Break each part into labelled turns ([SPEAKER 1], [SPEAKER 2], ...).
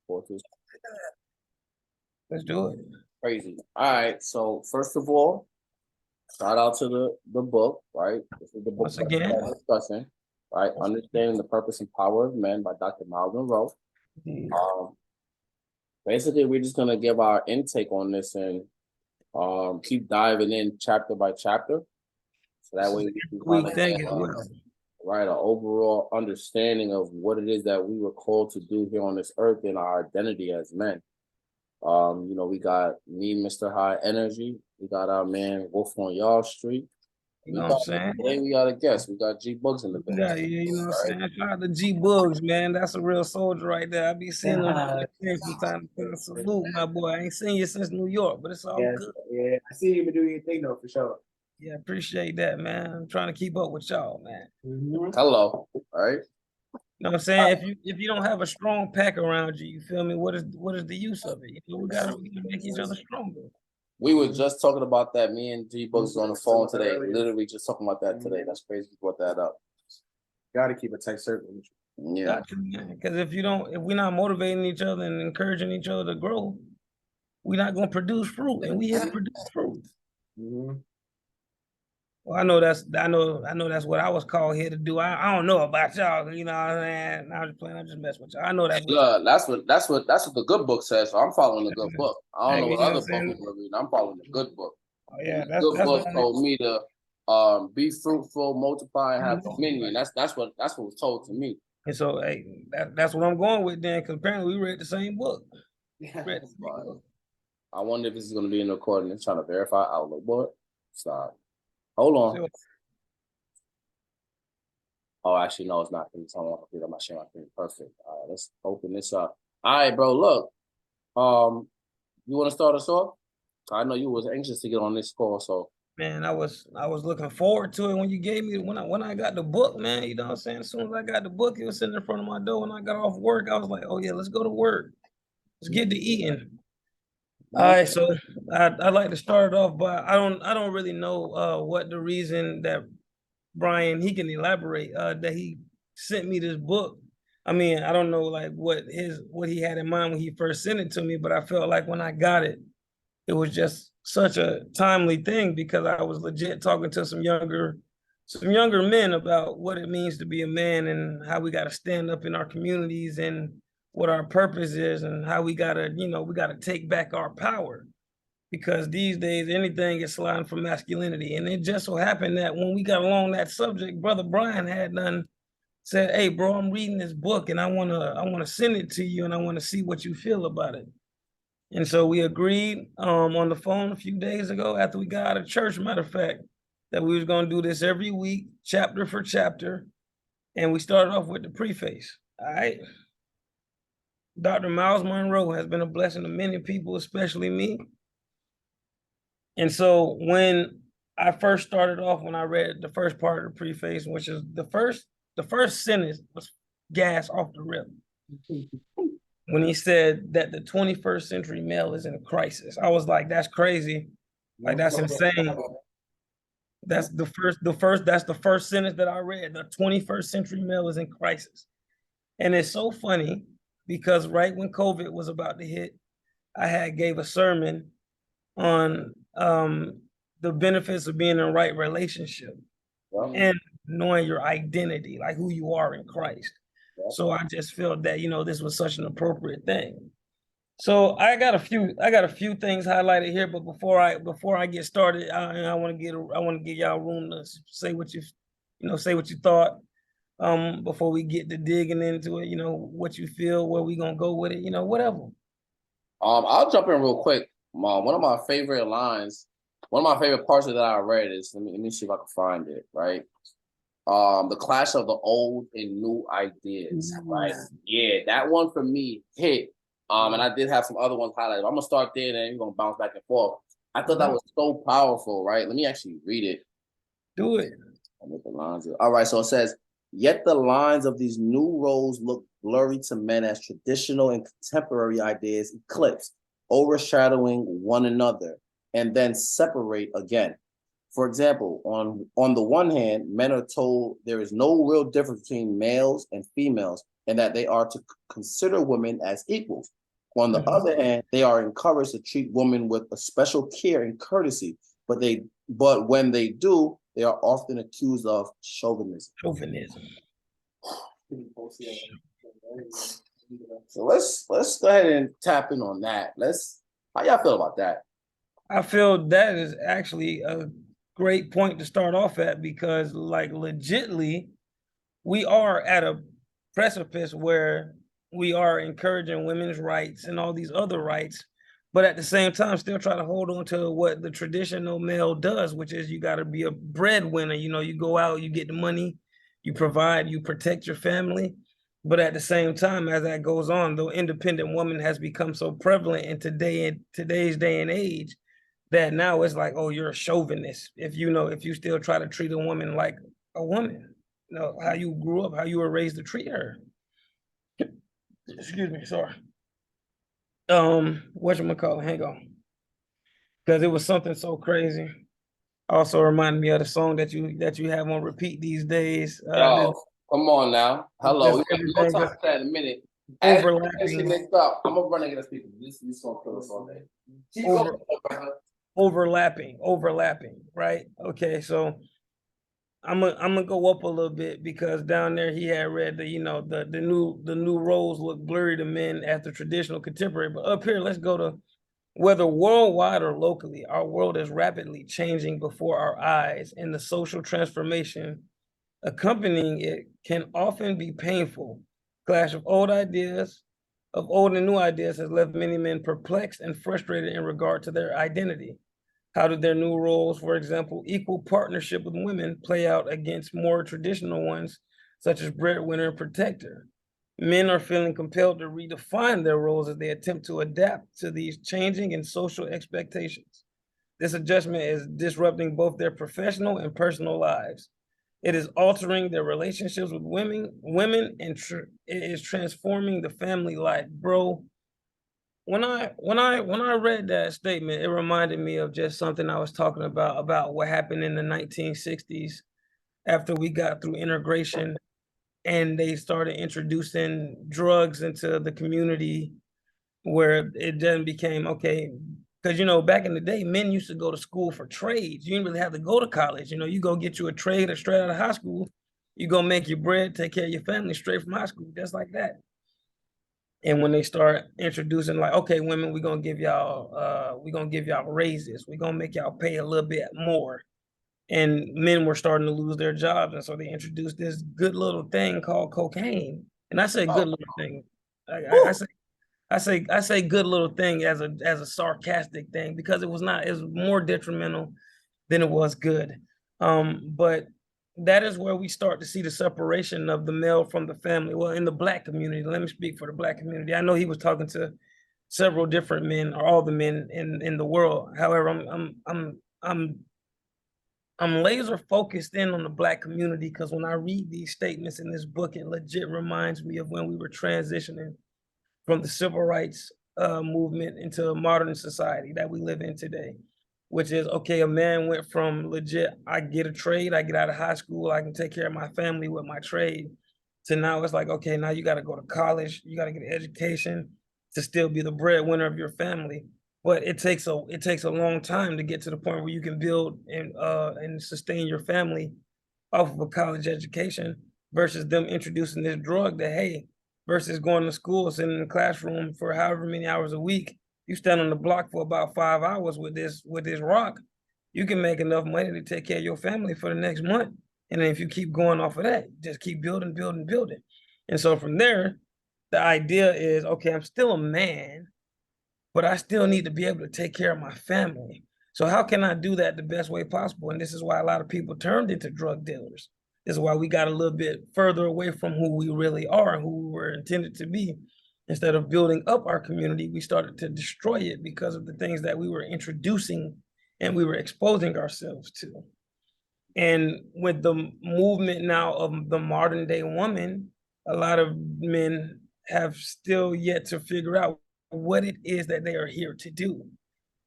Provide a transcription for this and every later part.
[SPEAKER 1] Forward to it.
[SPEAKER 2] Let's do it.
[SPEAKER 1] Crazy. All right. So first of all, shout out to the book, right? This is the book
[SPEAKER 2] Once again.
[SPEAKER 1] we're discussing, right? Understanding the Purpose and Power of Men by Dr. Myles Munroe. Basically, we're just gonna give our intake on this and keep diving in chapter by chapter, so that way we can
[SPEAKER 2] thing as well.
[SPEAKER 1] Right, an overall understanding of what it is that we were called to do here on this earth and our identity as men. We got me, Mr. High Energy. We got our man Wolf on Y'all Street.
[SPEAKER 2] You know what I'm saying?
[SPEAKER 1] Today we got a guest. We got G Bugs in the building.
[SPEAKER 2] Yeah, you know what I'm saying? Shout out to G Bugs, man. That's a real soldier right there. I be seeing him from time to time. Salute, my boy. I ain't seen you since New York, but it's all good.
[SPEAKER 3] Yeah, I see you doing your thing though, for sure.
[SPEAKER 2] Yeah, appreciate that, man. I'm trying to keep up with y'all, man.
[SPEAKER 1] Hello, all right.
[SPEAKER 2] You know what I'm saying? If you don't have a strong pack around you, you feel me? What is the use of it? We gotta make each other stronger.
[SPEAKER 1] We were just talking about that. Me and G Bugs on the phone today. Literally just talking about that today. That's crazy you brought that up.
[SPEAKER 3] Gotta keep a tight circle.
[SPEAKER 1] Yeah.
[SPEAKER 2] Because if we're not motivating each other and encouraging each other to grow, we're not gonna produce fruit, and we have to produce fruit. Well, I know that's what I was called here to do. I don't know about y'all, you know what I'm saying? I'm just playing, I'm just messing with y'all. I know that's
[SPEAKER 1] what that's what the good book says. So I'm following the good book. I don't know what other book people are reading. I'm following the good book.
[SPEAKER 2] Oh yeah,
[SPEAKER 1] the good book told me to be fruitful, multiply, and have dominion. That's what was told to me.
[SPEAKER 2] And so hey, that's what I'm going with then, because apparently we read the same book.
[SPEAKER 1] I wonder if this is gonna be in the recording. It's trying to verify Outlook, boy. Stop. Hold on. Oh, actually, no, it's not. It's on my sharing my screen. Perfect. All right, let's open this up. All right, bro. Look, you want to start us off? I know you was anxious to get on this call, so.
[SPEAKER 2] Man, I was looking forward to it when you gave me when I got the book, man. You know what I'm saying? As soon as I got the book, it was sitting in front of my door. When I got off work, I was like, oh yeah, let's go to work. Let's get to eating. All right, so I'd like to start it off, but I don't really know what the reason that Brian, he can elaborate that he sent me this book. I mean, I don't know like what he had in mind when he first sent it to me, but I felt like when I got it, it was just such a timely thing because I was legit talking to some younger men about what it means to be a man and how we got to stand up in our communities and what our purpose is and how we gotta take back our power, because these days anything is sliding for masculinity. And it just so happened that when we got along that subject, Brother Brian had said, hey bro, I'm reading this book and I wanna send it to you and I wanna see what you feel about it. And so we agreed on the phone a few days ago after we got out of church, matter of fact, that we was gonna do this every week, chapter for chapter. And we started off with the preface. All right. Dr. Myles Munroe has been a blessing to many people, especially me. And so when I first started off, when I read the first part of the preface, which is the first sentence was gas off the rip. When he said that the 21st century male is in a crisis, I was like, that's crazy. Like, that's insane. That's the first sentence that I read. The 21st century male is in crisis. And it's so funny because right when COVID was about to hit, I had gave a sermon on the benefits of being in a right relationship and knowing your identity, like who you are in Christ. So I just felt that, this was such an appropriate thing. So I got a few things highlighted here, but before I get started, I want to give y'all room to say what you thought. Before we get to digging into it, what you feel, where we gonna go with it, whatever.
[SPEAKER 1] I'll jump in real quick. One of my favorite parts of that I read is, let me see if I can find it, right? The clash of the old and new ideas, right? Yeah, that one for me hit. And I did have some other ones highlighted. I'm gonna start there, and then you're gonna bounce back and forth. I thought that was so powerful, right? Let me actually read it.
[SPEAKER 2] Do it.
[SPEAKER 1] All right, so it says, yet the lines of these new roles look blurry to men as traditional and contemporary ideas eclipse, overshadowing one another, and then separate again. For example, on the one hand, men are told there is no real difference between males and females, and that they are to consider women as equals. On the other hand, they are encouraged to treat women with a special care and courtesy, but when they do, they are often accused of chauvinism.
[SPEAKER 2] Chauvinism.
[SPEAKER 1] So let's go ahead and tap in on that. How y'all feel about that?
[SPEAKER 2] I feel that is actually a great point to start off at, because like legitly, we are at a precipice where we are encouraging women's rights and all these other rights, but at the same time still try to hold on to what the traditional male does, which is you got to be a breadwinner. You know, you go out, you get the money, you provide, you protect your family. But at the same time, as that goes on, the independent woman has become so prevalent in today's day and age that now it's like, oh, you're a chauvinist if you still try to treat a woman like a woman. You know, how you grew up, how you were raised to treat her. Excuse me, sorry. Whatchamacallit, hang on. Because it was something so crazy. Also reminded me of the song that you have on repeat these days.
[SPEAKER 1] Yo, come on now. Hello. We'll
[SPEAKER 2] Everything
[SPEAKER 1] talk that in a minute.
[SPEAKER 2] overlapping.
[SPEAKER 1] Next up, I'm gonna run and get a speaker. This gonna kill us all day.
[SPEAKER 2] Overlapping, right? Okay, so I'm gonna go up a little bit, because down there he had read the new roles look blurry to men after traditional contemporary. But up here, let's go to whether worldwide or locally, our world is rapidly changing before our eyes, and the social transformation accompanying it can often be painful. Clash of old and new ideas has left many men perplexed and frustrated in regard to their identity. How did their new roles, for example, equal partnership with women, play out against more traditional ones, such as breadwinner and protector? Men are feeling compelled to redefine their roles as they attempt to adapt to these changing and social expectations. This adjustment is disrupting both their professional and personal lives. It is altering their relationships with women, and it is transforming the family life, bro. When I read that statement, it reminded me of just something I was talking about what happened in the 1960s after we got through integration and they started introducing drugs into the community, where it then became okay. Because back in the day, men used to go to school for trades. You didn't really have to go to college. You go get you a trade or straight out of high school. You go make your bread, take care of your family straight from high school, just like that. And when they start introducing, like, okay, women, we're gonna give y'all raises, we're gonna make y'all pay a little bit more. And men were starting to lose their jobs. And so they introduced this good little thing called cocaine. And I say good little thing. I say good little thing as a sarcastic thing, because it was more detrimental than it was good. But that is where we start to see the separation of the male from the family. Well, in the Black community, let me speak for the Black community. I know he was talking to several different men, or all the men in the world. However, I'm laser focused in on the Black community, because when I read these statements in this book, it legit reminds me of when we were transitioning from the civil rights movement into a modern society that we live in today, which is, okay, a man went from legit, I get a trade, I get out of high school, I can take care of my family with my trade, to now it's like, okay, now you got to go to college, you got to get an education to still be the breadwinner of your family. But it takes a long time to get to the point where you can build and sustain your family off of a college education, versus them introducing this drug that, hey, versus going to school, sitting in the classroom for however many hours a week, you stand on the block for about 5 hours with this rock, you can make enough money to take care of your family for the next month. And then if you keep going off of that, just keep building. And so from there, the idea is, okay, I'm still a man, but I still need to be able to take care of my family. So how can I do that the best way possible? And this is why a lot of people turned into drug dealers. This is why we got a little bit further away from who we really are and who we were intended to be. Instead of building up our community, we started to destroy it because of the things that we were introducing and we were exposing ourselves to. And with the movement now of the modern day woman, a lot of men have still yet to figure out what it is that they are here to do.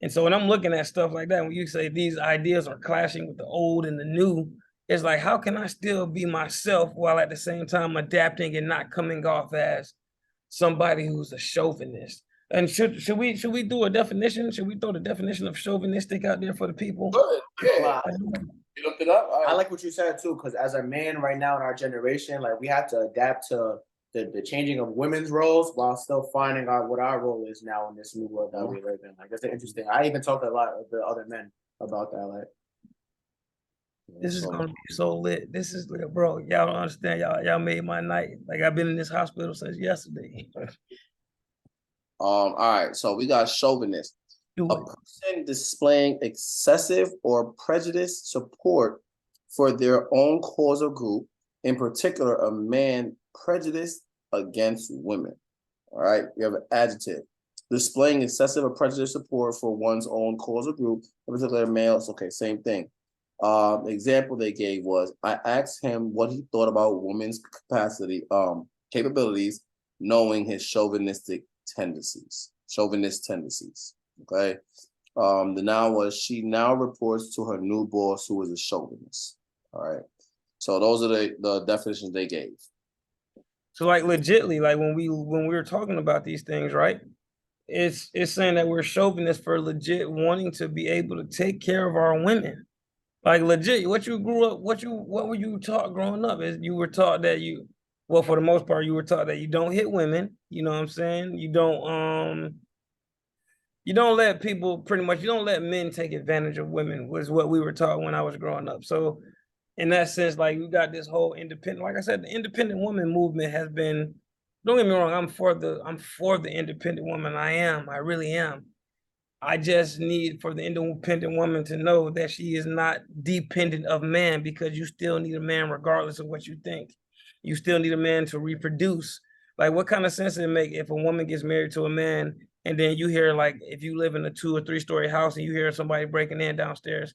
[SPEAKER 2] And so when I'm looking at stuff like that, when you say these ideas are clashing with the old and the new, it's like, how can I still be myself while at the same time adapting and not coming off as somebody who's a chauvinist? And should we do a definition? Should we throw the definition of chauvinistic out there for the people?
[SPEAKER 1] Good. Yeah.
[SPEAKER 3] Well,
[SPEAKER 1] You looked it up? All
[SPEAKER 3] I
[SPEAKER 1] right.
[SPEAKER 3] like what you said too, because as a man right now in our generation, like we have to adapt to the changing of women's roles while still finding out what our role is now in this new world that we live in. Like that's interesting. I even talked to a lot of the other men about that. Like
[SPEAKER 2] This is gonna be so lit. This is lit, bro. Y'all don't understand. Y'all made my night. Like I've been in this hospital since yesterday.
[SPEAKER 1] All right, so we got chauvinist.
[SPEAKER 2] Do
[SPEAKER 1] A
[SPEAKER 2] it.
[SPEAKER 1] person displaying excessive or prejudiced support for their own cause or group, in particular, a man prejudiced against women. All right, we have an adjective. Displaying excessive or prejudiced support for one's own cause or group, in particular, males. Okay, same thing. Example they gave was, I asked him what he thought about women's capabilities, knowing his chauvinist tendencies. Okay. The noun was, she now reports to her new boss, who is a chauvinist. All right. So those are the definitions they gave.
[SPEAKER 2] So like legitly, like when we were talking about these things, right? It's saying that we're chauvinists for legit wanting to be able to take care of our women. Like legit, what were you taught growing up? Is you were taught that well, for the most part, you were taught that you don't hit women. You know what I'm saying? You don't let people, pretty much, you don't let men take advantage of women, was what we were taught when I was growing up. So in that sense, like we got this whole independent, like I said, the independent woman movement has been, don't get me wrong, I'm for the independent woman. I really am. I just need for the independent woman to know that she is not dependent of man, because you still need a man regardless of what you think. You still need a man to reproduce. Like, what kind of sense does it make if a woman gets married to a man and then you hear, like, if you live in a 2 or 3 story house and you hear somebody breaking in downstairs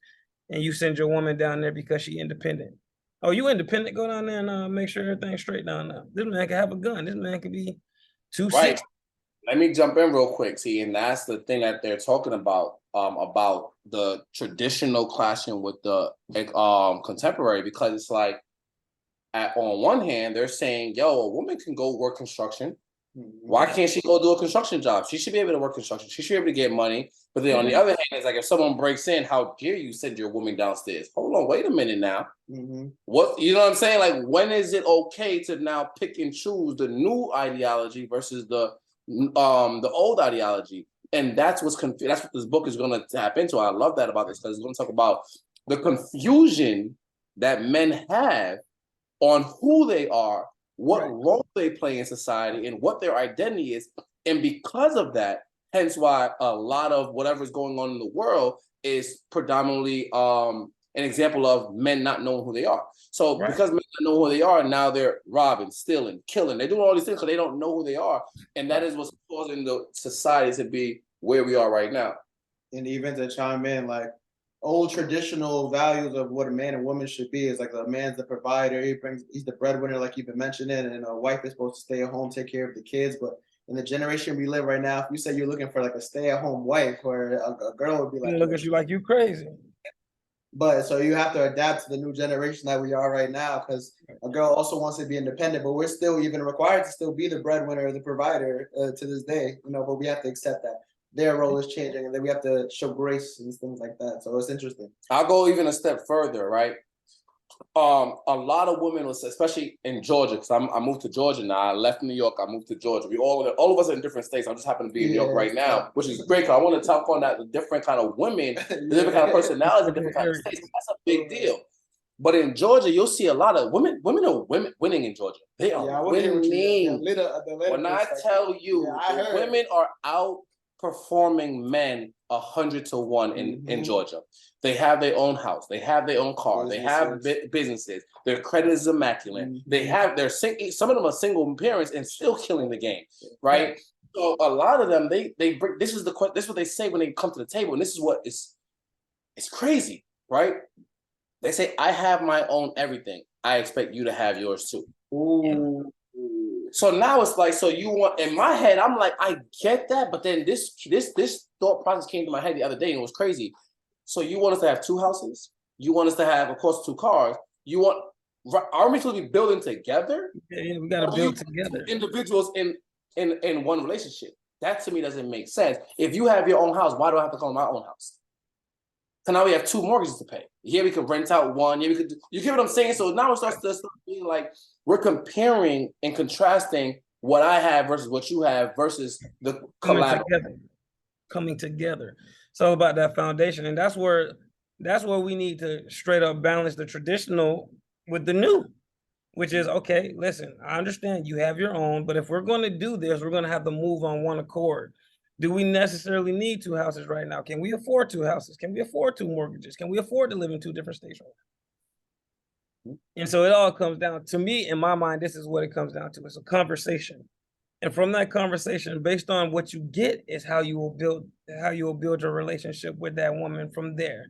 [SPEAKER 2] and you send your woman down there because she's independent? Oh, you independent? Go down there and make sure everything's straight down there. This man can have a gun. This man can be 260.
[SPEAKER 1] Right. Let me jump in real quick. See, and that's the thing that they're talking about the traditional clashing with the contemporary, because it's like, on one hand, they're saying, yo, a woman can go work construction. Why can't she go do a construction job? She should be able to work construction. She should be able to get money. But then on the other hand, it's like, if someone breaks in, how dare you send your woman downstairs? Hold on, wait a minute now. What, you know what I'm saying? Like, when is it okay to now pick and choose the new ideology versus the old ideology? And that's what's that's what this book is going to tap into. I love that about this, because it's going to talk about the confusion that men have on who they are, what role they play in society, and what their identity is. And because of that, hence why a lot of whatever's going on in the world is predominantly an example of men not knowing who they are. So because men don't know who they are, now they're robbing, stealing, killing. They're doing all these things because they don't know who they are. And that is what's causing the society to be where we are right now.
[SPEAKER 3] And even to chime in, like old traditional values of what a man and woman should be is like a man's the provider, he's the breadwinner, like you've been mentioning, and a wife is supposed to stay at home, take care of the kids. But in the generation we live right now, if you say you're looking for like a stay-at-home wife, or a girl would be like,
[SPEAKER 2] look at you like you crazy.
[SPEAKER 3] But so you have to adapt to the new generation that we are right now, because a girl also wants to be independent, but we're still even required to still be the breadwinner or the provider to this day, but we have to accept that their role is changing, and then we have to show grace and things like that. So it's interesting.
[SPEAKER 1] I'll go even a step further, right? A lot of women, especially in Georgia, because I moved to Georgia now. I left New York, I moved to Georgia. We all of us are in different states. I just happen to be in New York right now, which is great, because I want to talk on that, the different kind of women, the different kind of personalities, the different kind of states. That's a big deal. But in Georgia, you'll see a lot of women are winning in Georgia. They are winning. When I tell you, women are outperforming men 100 to 1 in Georgia. They have their own house. They have their own car. They have businesses. Their credit is immaculate. They have some of them are single parents and still killing the game, right? So a lot of them, they bring, this is what they say when they come to the table, and this is what it's crazy, right? They say, I have my own everything. I expect you to have yours too. Ooh. So now it's like, so you want, in my head, I'm like, I get that, but then this thought process came to my head the other day and it was crazy. So you want us to have 2 houses? You want us to have, of course, 2 cars? You want, are we supposed to be building together?
[SPEAKER 2] Yeah, we got to build together.
[SPEAKER 1] Individuals in one relationship. That to me doesn't make sense. If you have your own house, why do I have to call my own house? So now we have 2 mortgages to pay. Here we could rent out one. Yeah, we could. You get what I'm saying? So now it starts to being like we're comparing and contrasting what I have versus what you have versus the
[SPEAKER 2] coming together. So about that foundation, and that's where we need to straight up balance the traditional with the new, which is okay. Listen, I understand you have your own, but if we're going to do this, we're going to have to move on one accord. Do we necessarily need 2 houses right now? Can we afford 2 houses? Can we afford 2 mortgages? Can we afford to live in 2 different states right now? And so it all comes down to me, in my mind, this is what it comes down to. It's a conversation. And from that conversation, based on what you get, is how you will build your relationship with that woman from there.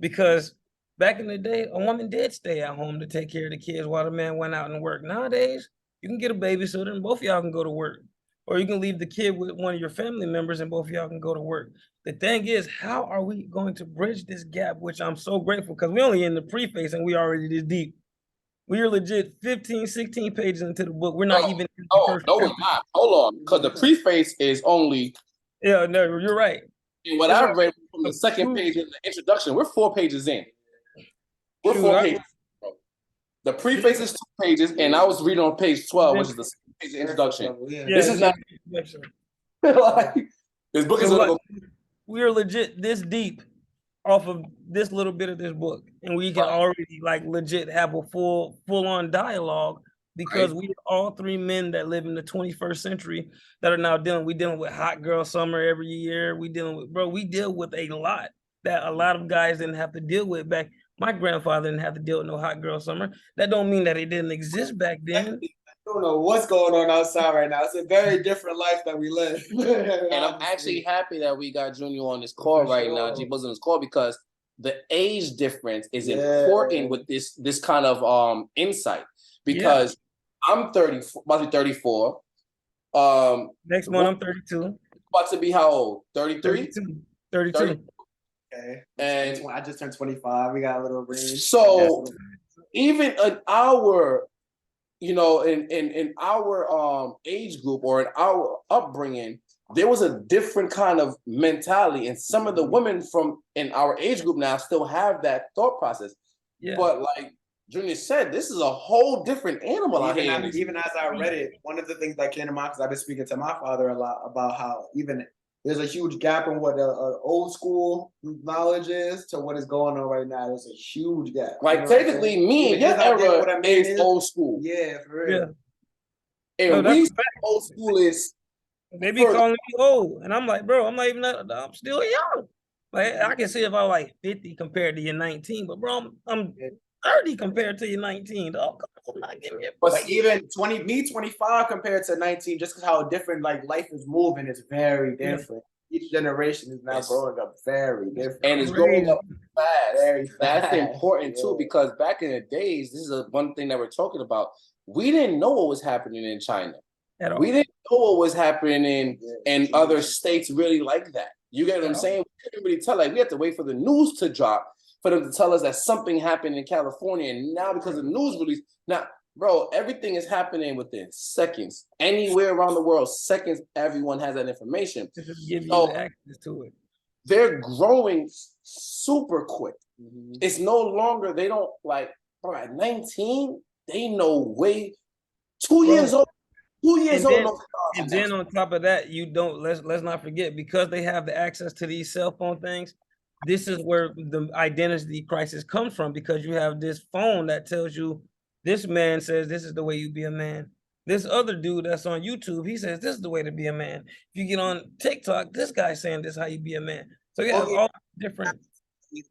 [SPEAKER 2] Because back in the day, a woman did stay at home to take care of the kids while the man went out and worked. Nowadays, you can get a babysitter and both of y'all can go to work. Or you can leave the kid with one of your family members and both of y'all can go to work. The thing is, how are we going to bridge this gap, which I'm so grateful, because we're only in the preface and we already this deep. We are legit 15, 16 pages into the book. We're not even in the first
[SPEAKER 1] no, we're not. Hold on, because the preface is only.
[SPEAKER 2] Yeah, no, you're right.
[SPEAKER 1] And what I read from the second page in the introduction, we're 4 pages in. We're 4 pages. The preface is 2 pages, and I was reading on page 12, which is the page introduction. This is not like this book is like,
[SPEAKER 2] we are legit this deep off of this little bit of this book, and we can already like legit have a full on dialogue because we are all 3 men that live in the 21st century that are now dealing with hot girl summer every year. We deal with a lot that a lot of guys didn't have to deal with back. My grandfather didn't have to deal with no hot girl summer. That don't mean that it didn't exist back then.
[SPEAKER 3] I don't know what's going on outside right now. It's a very different life that we live.
[SPEAKER 1] And I'm actually happy that we got Junior on this call right now. G-Buzz on this call because the age difference is important with this kind of insight. Because I'm 30, about to be 34.
[SPEAKER 2] Next month I'm 32.
[SPEAKER 1] About to be how old? 33?
[SPEAKER 2] 32.
[SPEAKER 3] Okay.
[SPEAKER 1] And
[SPEAKER 3] I just turned 25. We got a little range.
[SPEAKER 1] So even in our, in our age group or in our upbringing, there was a different kind of mentality. And some of the women from in our age group now still have that thought process. Yeah. But like Junior said, this is a whole different animal out here.
[SPEAKER 3] Even as I read it, one of the things that came to mind, because I've been speaking to my father a lot about how even there's a huge gap in what old school knowledge is to what is going on right now. There's a huge gap.
[SPEAKER 1] Like technically, me and your era is old school.
[SPEAKER 3] Yeah, for real.
[SPEAKER 1] Yeah. And we old school is.
[SPEAKER 2] They be calling me old, and I'm like, bro, I'm not even. I'm still young. Like I can see if I was like 50 compared to your 19, but bro, I'm 30 compared to your 19. Dog, I'm not giving you.
[SPEAKER 3] But like even 25 compared to 19, just because how different like life is moving is very different. Each generation is now growing up very different,
[SPEAKER 1] and it's growing up fast. Very fast. That's important too, because back in the days, this is one thing that we're talking about. We didn't know what was happening in China. We didn't know what was happening in other states really like that. You get what I'm saying? We couldn't really tell. Like we had to wait for the news to drop for them to tell us that something happened in California. And now because of the news release, now, bro, everything is happening within seconds. Anywhere around the world, seconds, everyone has that information.
[SPEAKER 2] Just give you access to it.
[SPEAKER 1] They're growing super quick. Mm-hmm. It's no longer, they don't like, bro, at 19, they know way 2 years old. 2 years old.
[SPEAKER 2] And then on top of that, you don't let's not forget, because they have the access to these cell phone things. This is where the identity crisis comes from, because you have this phone that tells you this man says this is the way you be a man. This other dude that's on YouTube, he says this is the way to be a man. If you get on TikTok, this guy's saying this is how you be a man. So you have all different.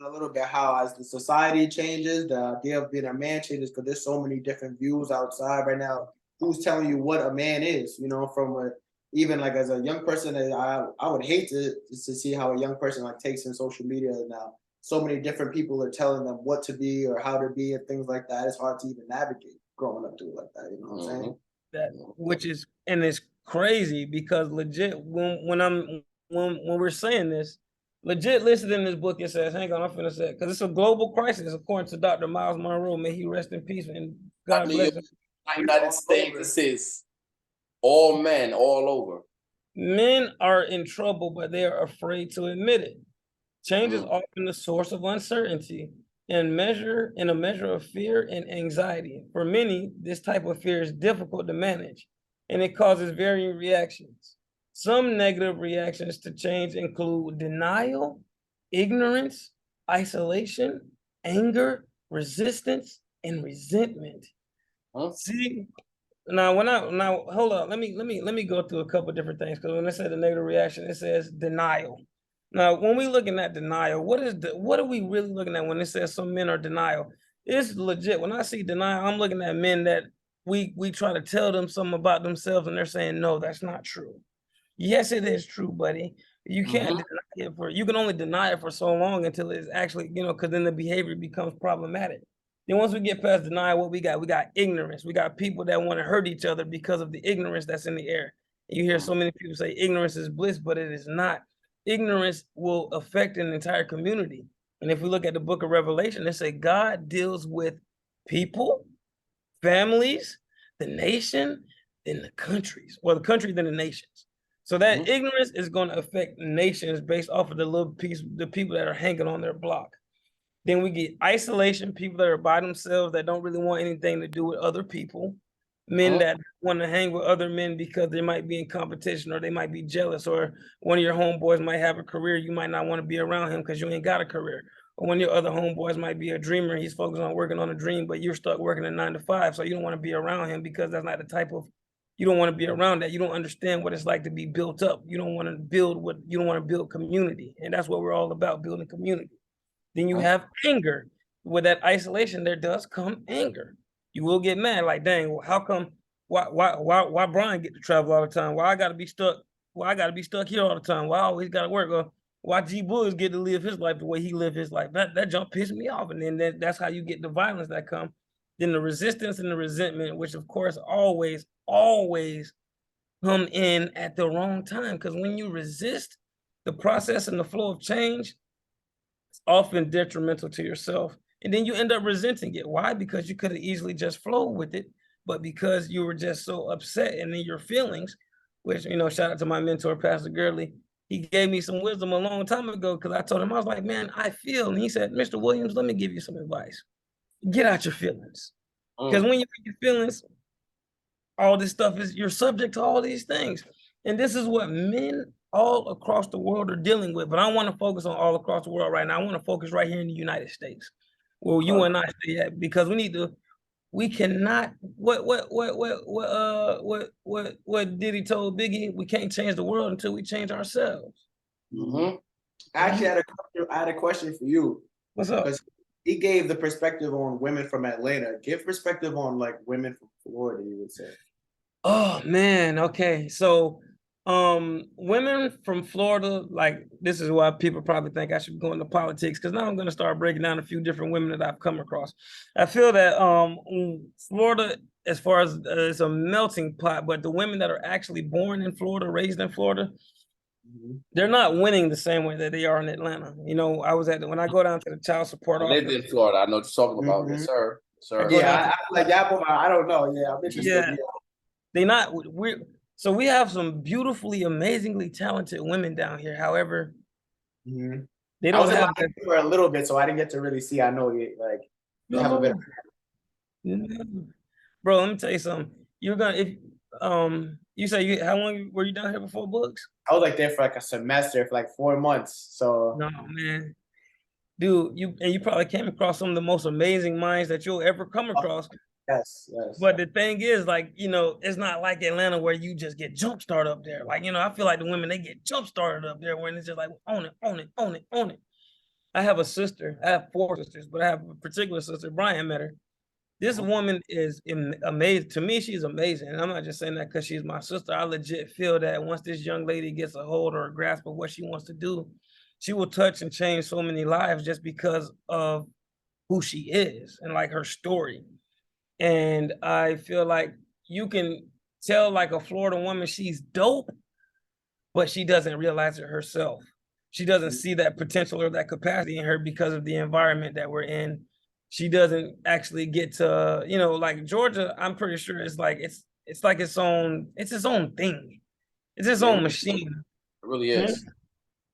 [SPEAKER 3] A little bit how as the society changes, the idea of being a man changes, because there's so many different views outside right now. Who's telling you what a man is? From even like as a young person, I would hate to see how a young person like takes in social media now. So many different people are telling them what to be or how to be and things like that. It's hard to even navigate growing up to it like that. You know what I'm saying?
[SPEAKER 2] That which is and it's crazy because legit when we're saying this, legit listed in this book, it says, hang on, I'm finna say it, because it's a global crisis, according to Dr. Myles Munroe. May he rest in peace and God bless him.
[SPEAKER 1] United States, this is all men all over.
[SPEAKER 2] Men are in trouble, but they are afraid to admit it. Change is often the source of uncertainty and a measure of fear and anxiety. For many, this type of fear is difficult to manage, and it causes varying reactions. Some negative reactions to change include denial, ignorance, isolation, anger, resistance, and resentment. See, now hold up, let me go through a couple of different things, because when I say the negative reaction, it says denial. Now, when we looking at denial, what are we really looking at when it says some men are denial? It's legit. When I see denial, I'm looking at men that we try to tell them something about themselves, and they're saying, no, that's not true. Yes, it is true, buddy. You can't deny it you can only deny it for so long until it's actually, because then the behavior becomes problematic. Then once we get past denial, what we got? We got ignorance. We got people that want to hurt each other because of the ignorance that's in the air. And you hear so many people say ignorance is bliss, but it is not. Ignorance will affect an entire community. And if we look at the book of Revelation, it says God deals with people, families, the nation, then the countries. Well, the country, then the nations. So that ignorance is going to affect nations based off of the people that are hanging on their block. Then we get isolation, people that are by themselves that don't really want anything to do with other people. Men that want to hang with other men because they might be in competition or they might be jealous, or one of your homeboys might have a career. You might not want to be around him because you ain't got a career. Or one of your other homeboys might be a dreamer. He's focused on working on a dream, but you're stuck working a 9 to 5. So you don't want to be around him because that's not the type of, you don't want to be around that. You don't understand what it's like to be built up. You don't want to build community. And that's what we're all about, building community. Then you have anger. With that isolation, there does come anger. You will get mad, like, dang, how come? Why Brian get to travel all the time? Why I gotta be stuck? Why I gotta be stuck here all the time? Why I always gotta work? Or why G Bulls get to live his life the way he lived his life? That jump pissed me off, and then that's how you get the violence that come. Then the resistance and the resentment, which of course always come in at the wrong time, because when you resist the process and the flow of change, it's often detrimental to yourself. And then you end up resenting it. Why? Because you could have easily just flowed with it, but because you were just so upset and in your feelings, which, shout out to my mentor, Pastor Gurley. He gave me some wisdom a long time ago, because I told him, I was like, man, I feel. And he said, Mr. Williams, let me give you some advice. Get out your feelings. Because when you get your feelings, all this stuff you're subject to all these things. And this is what men all across the world are dealing with. But I want to focus on all across the world right now. I want to focus right here in the United States, where you and I stay at, because we cannot, what Diddy told Biggie, we can't change the world until we change ourselves.
[SPEAKER 3] Actually, I had a question for you.
[SPEAKER 2] What's up?
[SPEAKER 3] Because he gave the perspective on women from Atlanta. Give perspective on like women from Florida, you would say.
[SPEAKER 2] Oh man, okay. So women from Florida, like, this is why people probably think I should go into politics, because now I'm going to start breaking down a few different women that I've come across. I feel that Florida, as far as it's a melting pot, but the women that are actually born in Florida, raised in Florida, they're not winning the same way that they are in Atlanta. I was when I go down to the child support
[SPEAKER 1] office. I lived in Florida. I know what you're talking about. Yes, sir.
[SPEAKER 3] Yeah, I don't know. Yeah, I'm interested.
[SPEAKER 2] Yeah. They not so we have some beautifully, amazingly talented women down here. However, they don't have
[SPEAKER 3] for a little bit, so I didn't get to really see. I know you have a bit.
[SPEAKER 2] Bro, let me tell you something. You're gonna you say how long were you down here before books?
[SPEAKER 3] I was like there for like a semester, for like 4 months. So
[SPEAKER 2] no, man. Dude, you probably came across some of the most amazing minds that you'll ever come across.
[SPEAKER 3] Yes.
[SPEAKER 2] But the thing is, like, it's not like Atlanta where you just get jump started up there. Like, I feel like the women, they get jump started up there when it's just like, own it. I have a sister. I have 4 sisters, but I have a particular sister. Brian met her. This woman is amazing. To me, she's amazing. And I'm not just saying that because she's my sister. I legit feel that once this young lady gets a hold or a grasp of what she wants to do, she will touch and change so many lives just because of who she is and like her story. And I feel like you can tell like a Florida woman she's dope, but she doesn't realize it herself. She doesn't see that potential or that capacity in her because of the environment that we're in. She doesn't actually get to, like Georgia, I'm pretty sure it's like it's like its own thing. It's its own machine.
[SPEAKER 1] It really is.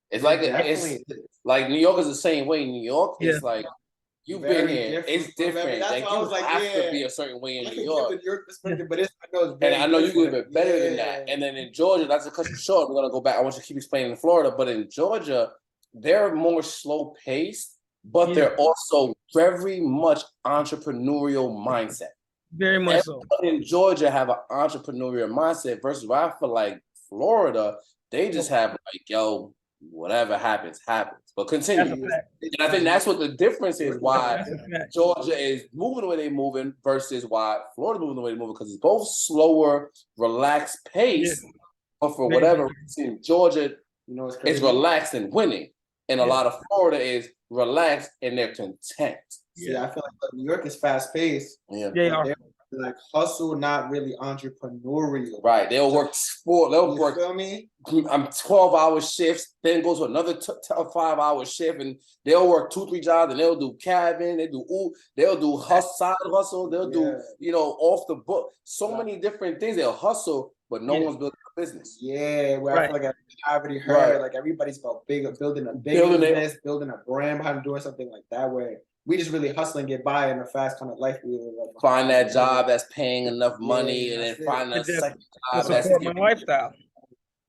[SPEAKER 1] It's
[SPEAKER 3] Yeah,
[SPEAKER 1] like
[SPEAKER 3] definitely.
[SPEAKER 1] it's like New York is the same way. New York
[SPEAKER 2] Yeah.
[SPEAKER 1] is like you've
[SPEAKER 3] Very
[SPEAKER 1] been here.
[SPEAKER 3] different
[SPEAKER 1] It's
[SPEAKER 3] from every-
[SPEAKER 1] different.
[SPEAKER 3] that's
[SPEAKER 1] Like
[SPEAKER 3] why I
[SPEAKER 1] you
[SPEAKER 3] was like,
[SPEAKER 1] have to
[SPEAKER 3] yeah.
[SPEAKER 1] be a certain way in
[SPEAKER 3] I
[SPEAKER 1] New
[SPEAKER 3] can
[SPEAKER 1] York.
[SPEAKER 3] give your perspective, but I know it's
[SPEAKER 1] And
[SPEAKER 3] very
[SPEAKER 1] I know you can live
[SPEAKER 3] different.
[SPEAKER 1] it better than that. And then in Georgia, not to cut you short, we're gonna go back. I want you to keep explaining in Florida, but in Georgia, they're more slow paced, but they're also very much entrepreneurial mindset.
[SPEAKER 2] Very much so.
[SPEAKER 1] Everyone in Georgia have an entrepreneurial mindset versus where I feel like Florida, they just have like, yo, whatever happens, happens. But continue. And I think that's what the difference is why Georgia is moving the way they're moving versus why Florida moving the way they're moving, because it's both slower, relaxed pace. But for whatever reason, Georgia is relaxed and winning. And a lot of Florida is relaxed and they're content.
[SPEAKER 3] See, I feel like New York is fast paced.
[SPEAKER 1] Yeah.
[SPEAKER 3] They're like hustle, not really entrepreneurial.
[SPEAKER 1] Right. They'll work sport. They'll work.
[SPEAKER 3] Feel me?
[SPEAKER 1] I'm 12-hour shifts, then go to another 5-hour shift, and they'll work 2-3 jobs, and they'll do cabin, they'll do side hustle, they'll do off the book, so many different things. They'll hustle, but no one's building a business.
[SPEAKER 3] Yeah, where I feel like I already heard like everybody's about building a big business, building a brand behind doing something like that. Where we just really hustle and get by in a fast kind of life.
[SPEAKER 1] Find that job that's paying enough money, and then find a second job
[SPEAKER 2] that's support my lifestyle.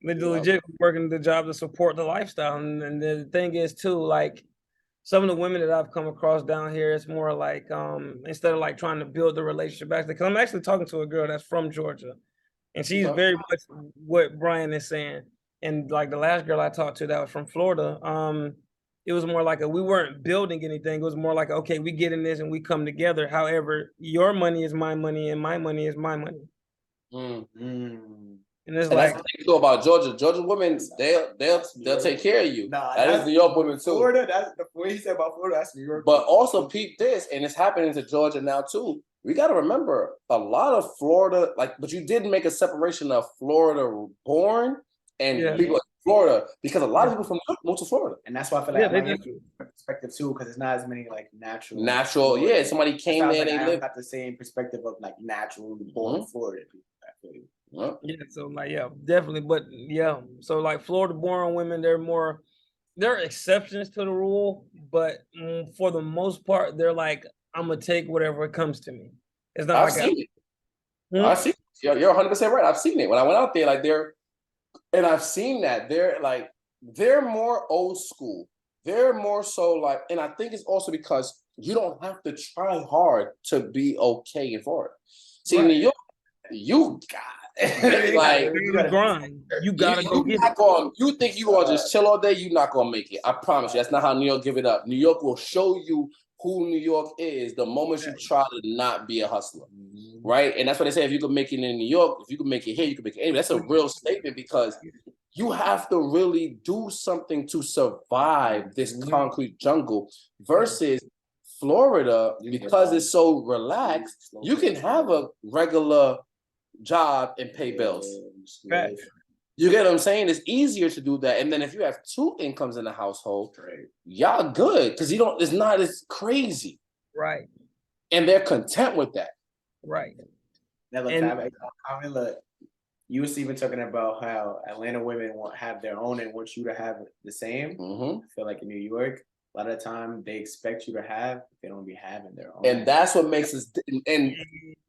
[SPEAKER 2] Legit working the job to support the lifestyle. And the thing is too, like some of the women that I've come across down here, it's more like instead of like trying to build the relationship back, because I'm actually talking to a girl that's from Georgia, and she's very much what Brian is saying. And like the last girl I talked to that was from Florida, it was more like we weren't building anything. It was more like, okay, we get in this and we come together. However, your money is my money and my money is my money. And it's
[SPEAKER 1] that's the thing too about Georgia. Georgia women, they'll take care of you. That is New York women too.
[SPEAKER 3] Florida, that's the way he said about Florida. That's New York.
[SPEAKER 1] But also peep this, and it's happening to Georgia now too. We got to remember a lot of Florida, but you did make a separation of Florida born and people in Florida, because a lot of people from New York moved to Florida.
[SPEAKER 3] And that's why I feel like I perspective too, because it's not as many like natural.
[SPEAKER 1] Somebody came there, they lived.
[SPEAKER 3] Got the same perspective of like naturally born Florida people.
[SPEAKER 2] So like definitely, but so like Florida born women, there are exceptions to the rule, but for the most part, they're like, I'm gonna take whatever comes to me. It's not
[SPEAKER 1] I've seen it. I've seen it. You're 100% right. I've seen it when I went out there. Like and I've seen that they're more old school. They're more so like, and I think it's also because you don't have to try hard to be okay in Florida. See, in New York, you got like
[SPEAKER 2] you grind. You gotta go get it.
[SPEAKER 1] You think you gonna just chill all day? You're not gonna make it. I promise you. That's not how New York give it up. New York will show you who New York is the moment you try to not be a hustler, right? And that's why they say if you can make it in New York, if you can make it here, you can make it anywhere. That's a real statement, because you have to really do something to survive this concrete jungle versus Florida, because it's so relaxed. You can have a regular job and pay bills. You get what I'm saying? It's easier to do that. And then if you have 2 incomes in the household, y'all good, because it's not as crazy.
[SPEAKER 2] Right.
[SPEAKER 1] And they're content with that.
[SPEAKER 2] Right.
[SPEAKER 3] Now look, you was even talking about how Atlanta women have their own and want you to have the same. I feel like in New York, a lot of the time they expect you to have, they don't be having their own.
[SPEAKER 1] And that's what makes us, and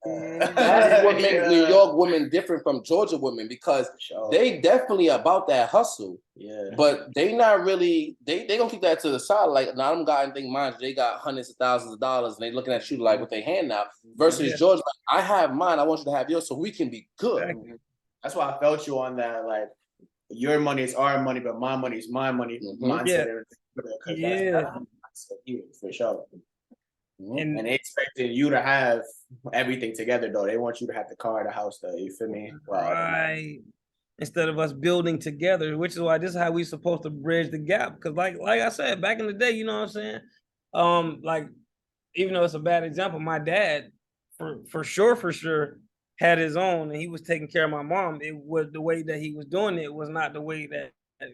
[SPEAKER 1] that's what makes New York women different from Georgia women, because they definitely about that hustle. But they not really, they gonna keep that to the side. Like, now them guys think, mind you, they got hundreds of thousands of dollars and they looking at you like with their hand out. Versus Georgia, like, I have mine, I want you to have yours so we can be good.
[SPEAKER 3] That's why I felt you on that, like, your money is our money, but my money is my money. Mindset. For sure. And they expected you to have everything together, though. They want you to have the car, the house, though. You feel me?
[SPEAKER 2] Right. Instead of us building together, which is why this is how we supposed to bridge the gap. Because like I said, back in the day, you know what I'm saying? Like, even though it's a bad example, my dad, for sure, had his own and he was taking care of my mom, it was the way that he was doing it was not the way that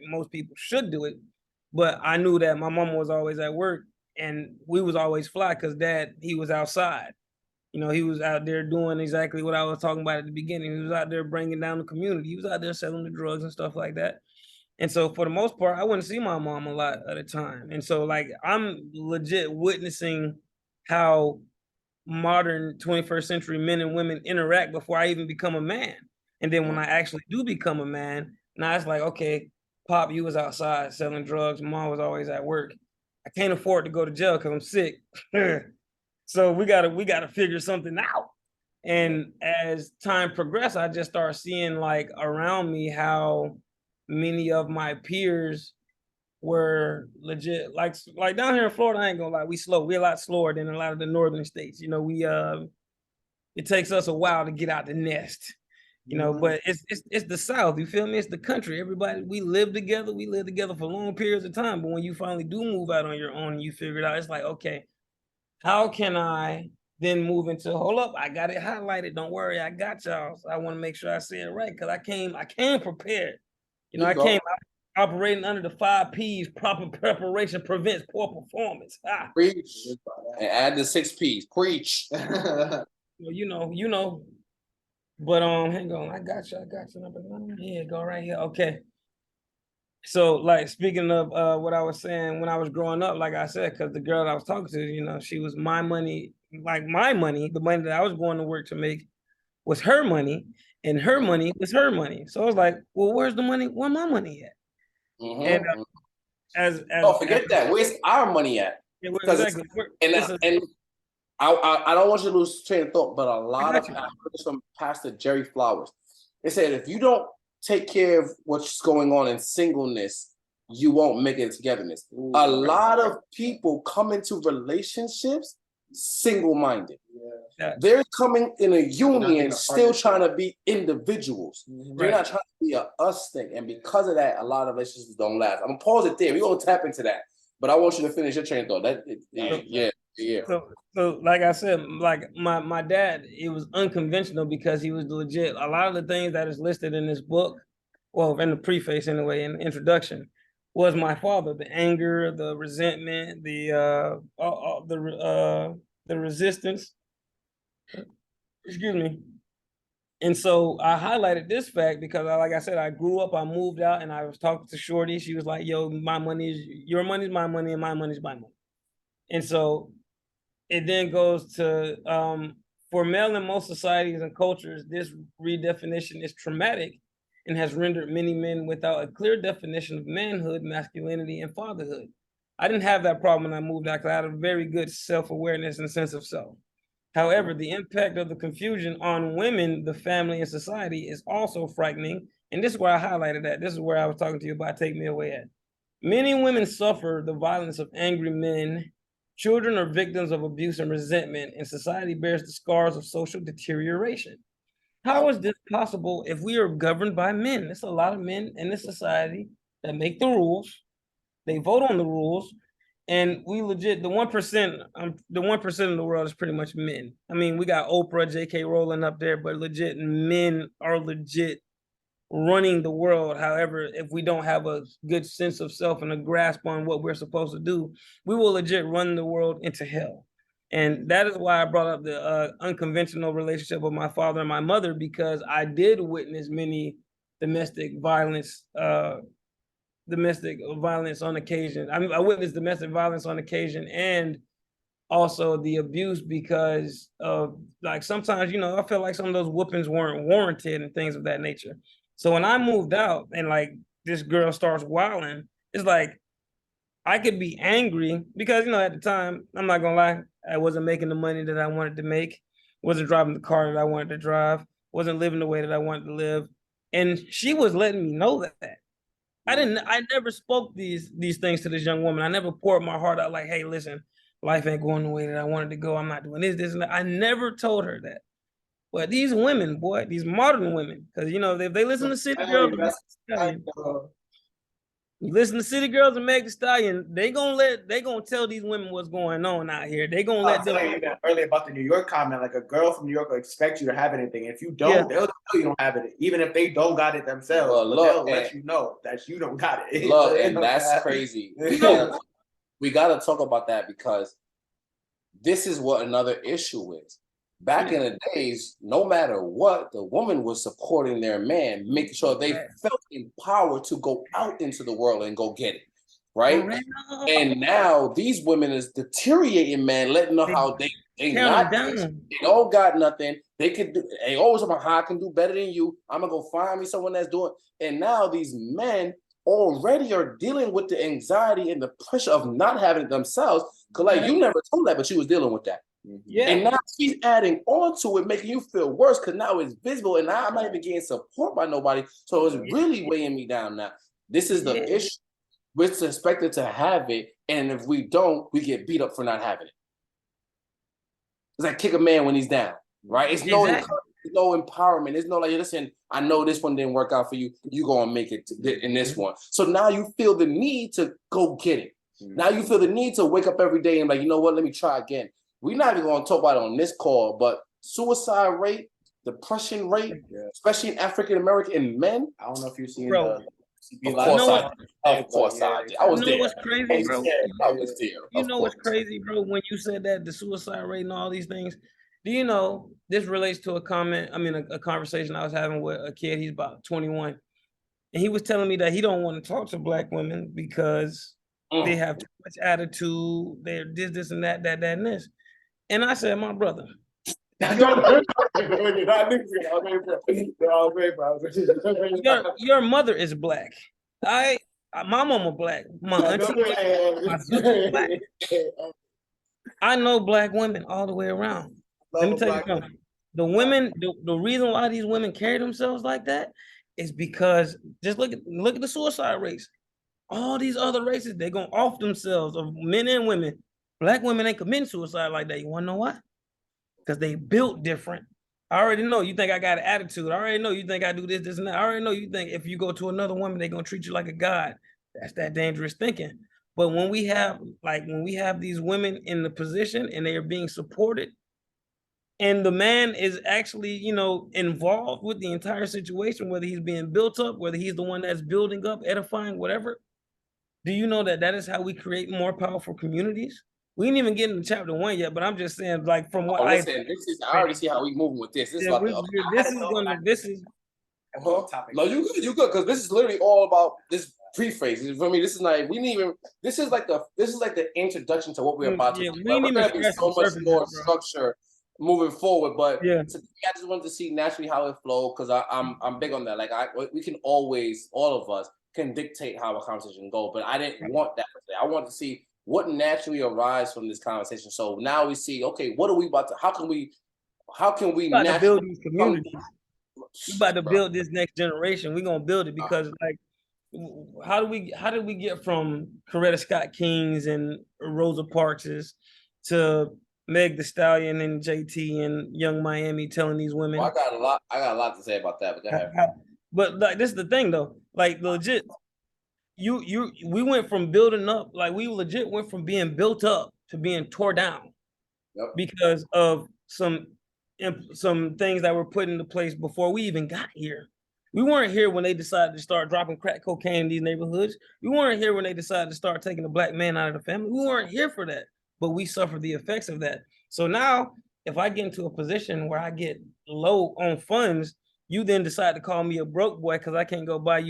[SPEAKER 2] most people should do it. But I knew that my mom was always at work and we was always fly because dad, he was outside. You know, he was out there doing exactly what I was talking about at the beginning. He was out there bringing down the community. He was out there selling the drugs and stuff like that. And so for the most part, I wouldn't see my mom a lot at a time. And so like I'm legit witnessing how modern 21st century men and women interact before I even become a man. And then when I actually do become a man, now it's like, okay, Pop, you was outside selling drugs. Mom was always at work. I can't afford to go to jail because I'm sick. So we gotta figure something out. And as time progressed, I just started seeing like around me how many of my peers were legit like down here in Florida. I ain't gonna lie, we slow. We're a lot slower than a lot of the northern states. You know, we it takes us a while to get out the nest. You know, but it's the South. You feel me? It's the country. Everybody, we live together. We live together for long periods of time. But when you finally do move out on your own and you figure it out, it's like, okay, how can I then move into hold up? I got it highlighted. Don't worry, I got y'all. So I want to make sure I say it right because I came prepared. You know, I came operating under the 5 P's. Proper preparation prevents poor performance.
[SPEAKER 1] Preach. And add the 6 P's. Preach.
[SPEAKER 2] You know. But hang on, I got you. Number 9. Yeah, go right here. Okay. So, like, speaking of what I was saying when I was growing up, like I said, because the girl that I was talking to, you know, she was my money, like my money, the money that I was going to work to make was her money, and her money was her money. So I was like, well, where's the money? Where my money at? And as
[SPEAKER 1] forget that. Where's our money at?
[SPEAKER 2] Yeah, exactly.
[SPEAKER 1] And I don't want you to lose train of thought, but a lot of pastors from Pastor Jerry Flowers, they said if you don't take care of what's going on in singleness, you won't make it in togetherness. A lot of people come into relationships single-minded. Yeah. They're coming in a union still trying to be individuals. They're not trying to be a us thing. And because of that, a lot of relationships don't last. I'm gonna pause it there. We're gonna tap into that. But I want you to finish your train of thought. Yeah.
[SPEAKER 2] So like I said, like my dad, it was unconventional because he was legit. A lot of the things that is listed in this book, well, in the preface anyway, in the introduction, was my father. The anger, the resentment, the resistance. Excuse me. And so I highlighted this fact because, like I said, I grew up, I moved out, and I was talking to Shorty. She was like, "Yo, my money is your money is my money, and my money is my money." And so it then goes to for male in most societies and cultures, this redefinition is traumatic and has rendered many men without a clear definition of manhood, masculinity, and fatherhood. I didn't have that problem when I moved out because I had a very good self-awareness and sense of self. However, the impact of the confusion on women, the family, and society is also frightening. And this is where I highlighted that. This is where I was talking to you about Take Me Away at. Many women suffer the violence of angry men. Children are victims of abuse and resentment, and society bears the scars of social deterioration. How is this possible if we are governed by men? There's a lot of men in this society that make the rules. They vote on the rules, and we legit the 1%. The 1% of the world is pretty much men. I mean, we got Oprah, J.K. Rowling up there, but legit men are legit running the world. However, if we don't have a good sense of self and a grasp on what we're supposed to do, we will legit run the world into hell. And that is why I brought up the unconventional relationship with my father and my mother, because I did witness many domestic violence on occasion. I witnessed domestic violence on occasion and also the abuse because of like sometimes, you know, I feel like some of those whoopings weren't warranted and things of that nature. So when I moved out and like this girl starts wilding, it's like I could be angry because, you know, at the time, I'm not gonna lie, I wasn't making the money that I wanted to make, wasn't driving the car that I wanted to drive, wasn't living the way that I wanted to live. And she was letting me know that. I never spoke these things to this young woman. I never poured my heart out like, hey, listen, life ain't going the way that I wanted to go. I'm not doing this, and that. I never told her that. But these women, boy, these modern women, because, you know, if they listen to City Girls, You listen to City Girls and Meg Thee Stallion, they gonna tell these women what's going on out here. They gonna let them.
[SPEAKER 3] I was telling you earlier about the New York comment. Like a girl from New York will expect you to have anything. If you don't,
[SPEAKER 2] Yeah.
[SPEAKER 3] they'll tell you don't have it, even if they don't got it themselves.
[SPEAKER 1] Well,
[SPEAKER 3] but
[SPEAKER 1] look,
[SPEAKER 3] they'll let you know that you don't got it.
[SPEAKER 1] Look, and that's crazy. We gotta talk about that because this is what another issue is. Back in the days, no matter what, the woman was supporting their man, making sure they felt empowered to go out into the world and go get it, right? And now these women is deteriorating, man, letting know how they don't got nothing. They could do. They always about how I can do better than you. I'm gonna go find me someone that's doing. And now these men already are dealing with the anxiety and the pressure of not having it themselves. Cause like you never told that, but you was dealing with that.
[SPEAKER 2] Yeah.
[SPEAKER 1] And now she's adding on to it, making you feel worse because now it's visible and now I'm not even getting support by nobody. So it's really weighing me down now. This is the issue. We're expected to have it, and if we don't, we get beat up for not having it. It's like kick a man when he's down, right? It's no empowerment. It's no like, listen, I know this one didn't work out for you. You gonna make it in this one. So now you feel the need to go get it. Now you feel the need to wake up every day and like, you know what? Let me try again. We're not even going to talk about it on this call, but suicide rate, depression rate, especially in African American men.
[SPEAKER 3] I don't know if you've seen
[SPEAKER 2] Bro.
[SPEAKER 1] Of course I did. I was there.
[SPEAKER 2] What's crazy, bro?
[SPEAKER 1] I was there.
[SPEAKER 2] You know what's crazy, bro? When you said that the suicide rate and all these things, do you know this relates to a conversation I was having with a kid. He's about 21, and he was telling me that he don't want to talk to black women because they have too much attitude. They're this and that, and this. And I said, my brother, your mother is black. My mama black. My auntie, my sister black. I know black women all the way around. Let me tell you something. The women, the reason why these women carry themselves like that is because just look at the suicide rates. All these other races, they're gonna off themselves of men and women. Black women ain't committing suicide like that. You wanna know why? Because they built different. I already know you think I got an attitude. I already know you think I do this, and that. I already know you think if you go to another woman, they're gonna treat you like a god. That's that dangerous thinking. But when we have these women in the position and they are being supported, and the man is actually, involved with the entire situation, whether he's being built up, whether he's the one that's building up, edifying, whatever. Do you know that is how we create more powerful communities? We didn't even get into chapter 1 yet, but I'm just saying, like, from what
[SPEAKER 1] I already see how we moving with this. This is topic. No, you good, because this is literally all about this preface. For me, this is like this is like the introduction to what we're about to do. We're gonna be so much more structure moving forward, but I just wanted to see naturally how it flows because I'm big on that. Like we can always, all of us can dictate how a conversation go, but I didn't want that. I want to see what naturally arises from this conversation. So now we see, okay, what are we about to? How can we
[SPEAKER 2] naturally build these communities? We about to build this next generation. We're gonna build it because how did we get from Coretta Scott Kings and Rosa Parkses to Meg Thee Stallion and JT and Young Miami telling these women?
[SPEAKER 1] Well, I got a lot to say about that, but go ahead.
[SPEAKER 2] But like this is the thing though, like legit, we went from building up, like we legit went from being built up to being tore down because of some things that were put into place before we even got here. We weren't here when they decided to start dropping crack cocaine in these neighborhoods. We weren't here when they decided to start taking the black man out of the family. We weren't here for that, but we suffered the effects of that. So now, if I get into a position where I get low on funds, you then decide to call me a broke boy because I can't go buy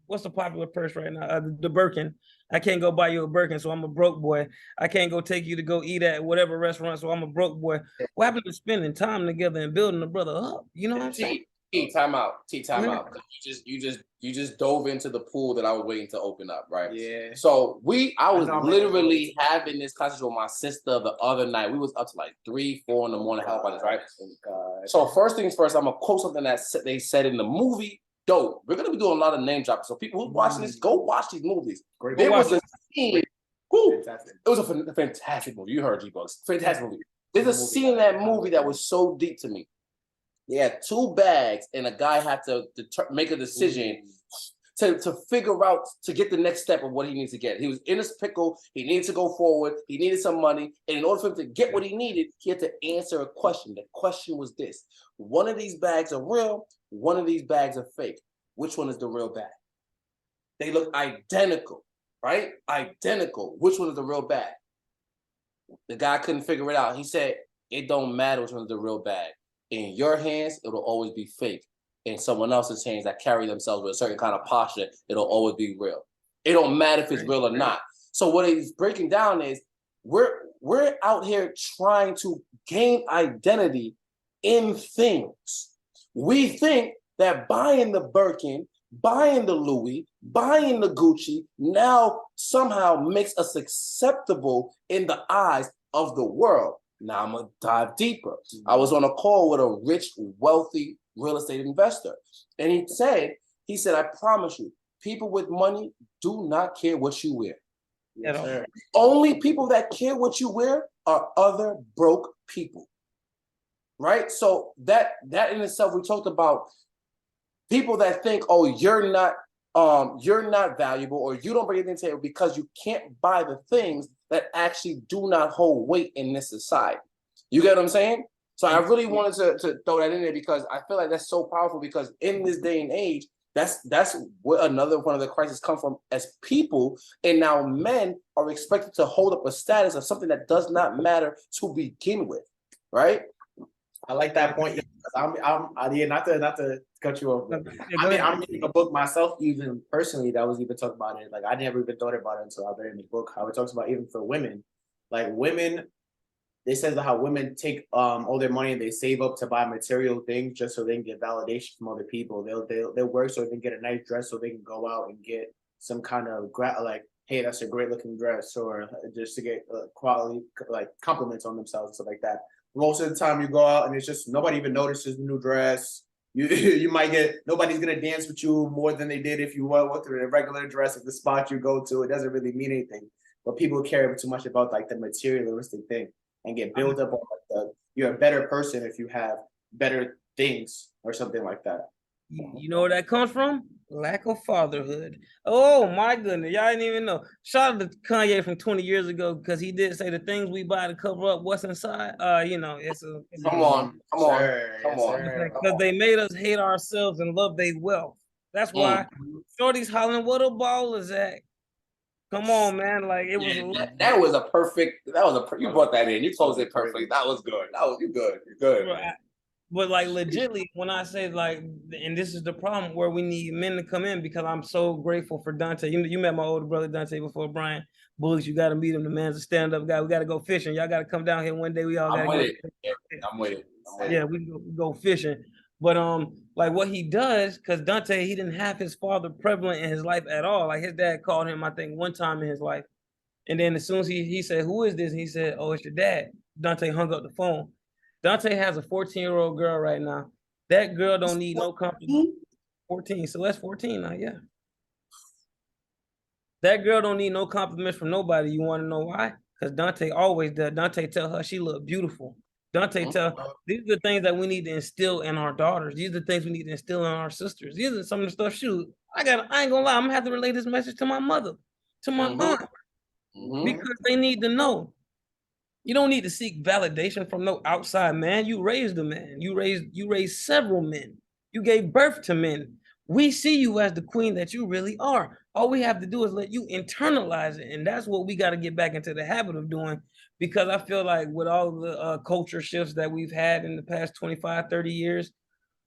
[SPEAKER 2] what's the popular purse right now? The Birkin. I can't go buy you a Birkin, so I'm a broke boy. I can't go take you to go eat at whatever restaurant, so I'm a broke boy. What happened to spending time together and building a brother up? You know what I'm saying?
[SPEAKER 1] Time out. You just dove into the pool that I was waiting to open up, right?
[SPEAKER 3] Yeah.
[SPEAKER 1] So I was literally having this conversation with my sister the other night. We was up to like 3, 4 in the morning. How about this, right? So first things first, I'm gonna quote something that they said in the movie. Dope. We're gonna be doing a lot of name dropping. So people who's watching this, go watch these movies. There was a scene. It was a fantastic movie. You heard G-Bucks. Fantastic movie. There's a scene in that movie that was so deep to me. They had 2 bags, and a guy had to make a decision to figure out to get the next step of what he needs to get. He was in his pickle. He needed to go forward. He needed some money. And in order for him to get what he needed, he had to answer a question. The question was this: one of these bags are real, one of these bags are fake. Which one is the real bag? They look identical, right? Identical. Which one is the real bag? The guy couldn't figure it out. He said, it don't matter which one's the real bag. In your hands, it'll always be fake. In someone else's hands that carry themselves with a certain kind of posture, it'll always be real. It don't matter if it's real or not. So what he's breaking down is we're out here trying to gain identity in things. We think that buying the Birkin, buying the Louis, buying the Gucci now somehow makes us acceptable in the eyes of the world. Now I'm gonna dive deeper. I was on a call with a rich, wealthy real estate investor, and he said, I promise you, people with money do not care what you wear.
[SPEAKER 3] Yes,
[SPEAKER 1] only people that care what you wear are other broke people, right? So that in itself, we talked about people that think, oh, you're not valuable, or you don't bring anything to the table because you can't buy the things that actually do not hold weight in this society. You get what I'm saying? So I really wanted to throw that in there because I feel like that's so powerful, because in this day and age, that's where another one of the crises come from as people. And now men are expected to hold up a status of something that does not matter to begin with, right?
[SPEAKER 3] I like that point. I'm not to cut you off. I'm reading a book myself, even personally, that was even talking about it. Like, I never even thought about it until I read in the book how it talks about even for women. Like, women, they says how women take all their money and they save up to buy material things just so they can get validation from other people. They'll work so they can get a nice dress so they can go out and get some kind of like, hey, that's a great looking dress, or just to get quality, like, compliments on themselves and stuff like that. Most of the time you go out and it's just nobody even notices the new dress. You might get, nobody's gonna dance with you more than they did if you went through a regular dress at the spot you go to. It doesn't really mean anything, but people care too much about like the materialistic thing and get built up on you're a better person if you have better things or something like that.
[SPEAKER 2] You know where that comes from? Lack of fatherhood. Oh my goodness, y'all didn't even know. Shout out to Kanye from 20 years ago, because he did say the things we buy to cover up what's inside. It's
[SPEAKER 1] come on.
[SPEAKER 2] Because they made us hate ourselves and love their wealth. That's why Shorty's hollering, "What a ball is that?" Come on, man! Like, it was.
[SPEAKER 1] That was a perfect. You brought that in. You closed it perfectly. That was good. You good. You're good.
[SPEAKER 2] Right. But like, legitly, when I say, like, and this is the problem where we need men to come in, because I'm so grateful for Dante. You met my older brother Dante before, Brian Bullock. You got to meet him. The man's a stand-up guy. We got to go fishing. Y'all got to come down here one day. We all got to go.
[SPEAKER 1] I'm with it.
[SPEAKER 2] Yeah, we can go fishing. But like, what he does, because Dante, he didn't have his father prevalent in his life at all. Like, his dad called him, I think, one time in his life, and then as soon as he said, "Who is this?" and he said, "Oh, it's your dad." Dante hung up the phone. Dante has a 14-year-old girl right now. That girl don't need no company. 14, so that's 14 now, yeah. That girl don't need no compliments from nobody. You want to know why? Because Dante always does. Dante tell her she look beautiful. Dante tell her, these are the things that we need to instill in our daughters. These are the things we need to instill in our sisters. These are some of the stuff, shoot, I ain't gonna lie, I'm gonna have to relay this message to my mother, to my aunt, because they need to know. You don't need to seek validation from no outside man. You raised a man. You raised several men. You gave birth to men. We see you as the queen that you really are. All we have to do is let you internalize it. And that's what we got to get back into the habit of doing, because I feel like with all the culture shifts that we've had in the past 25, 30 years,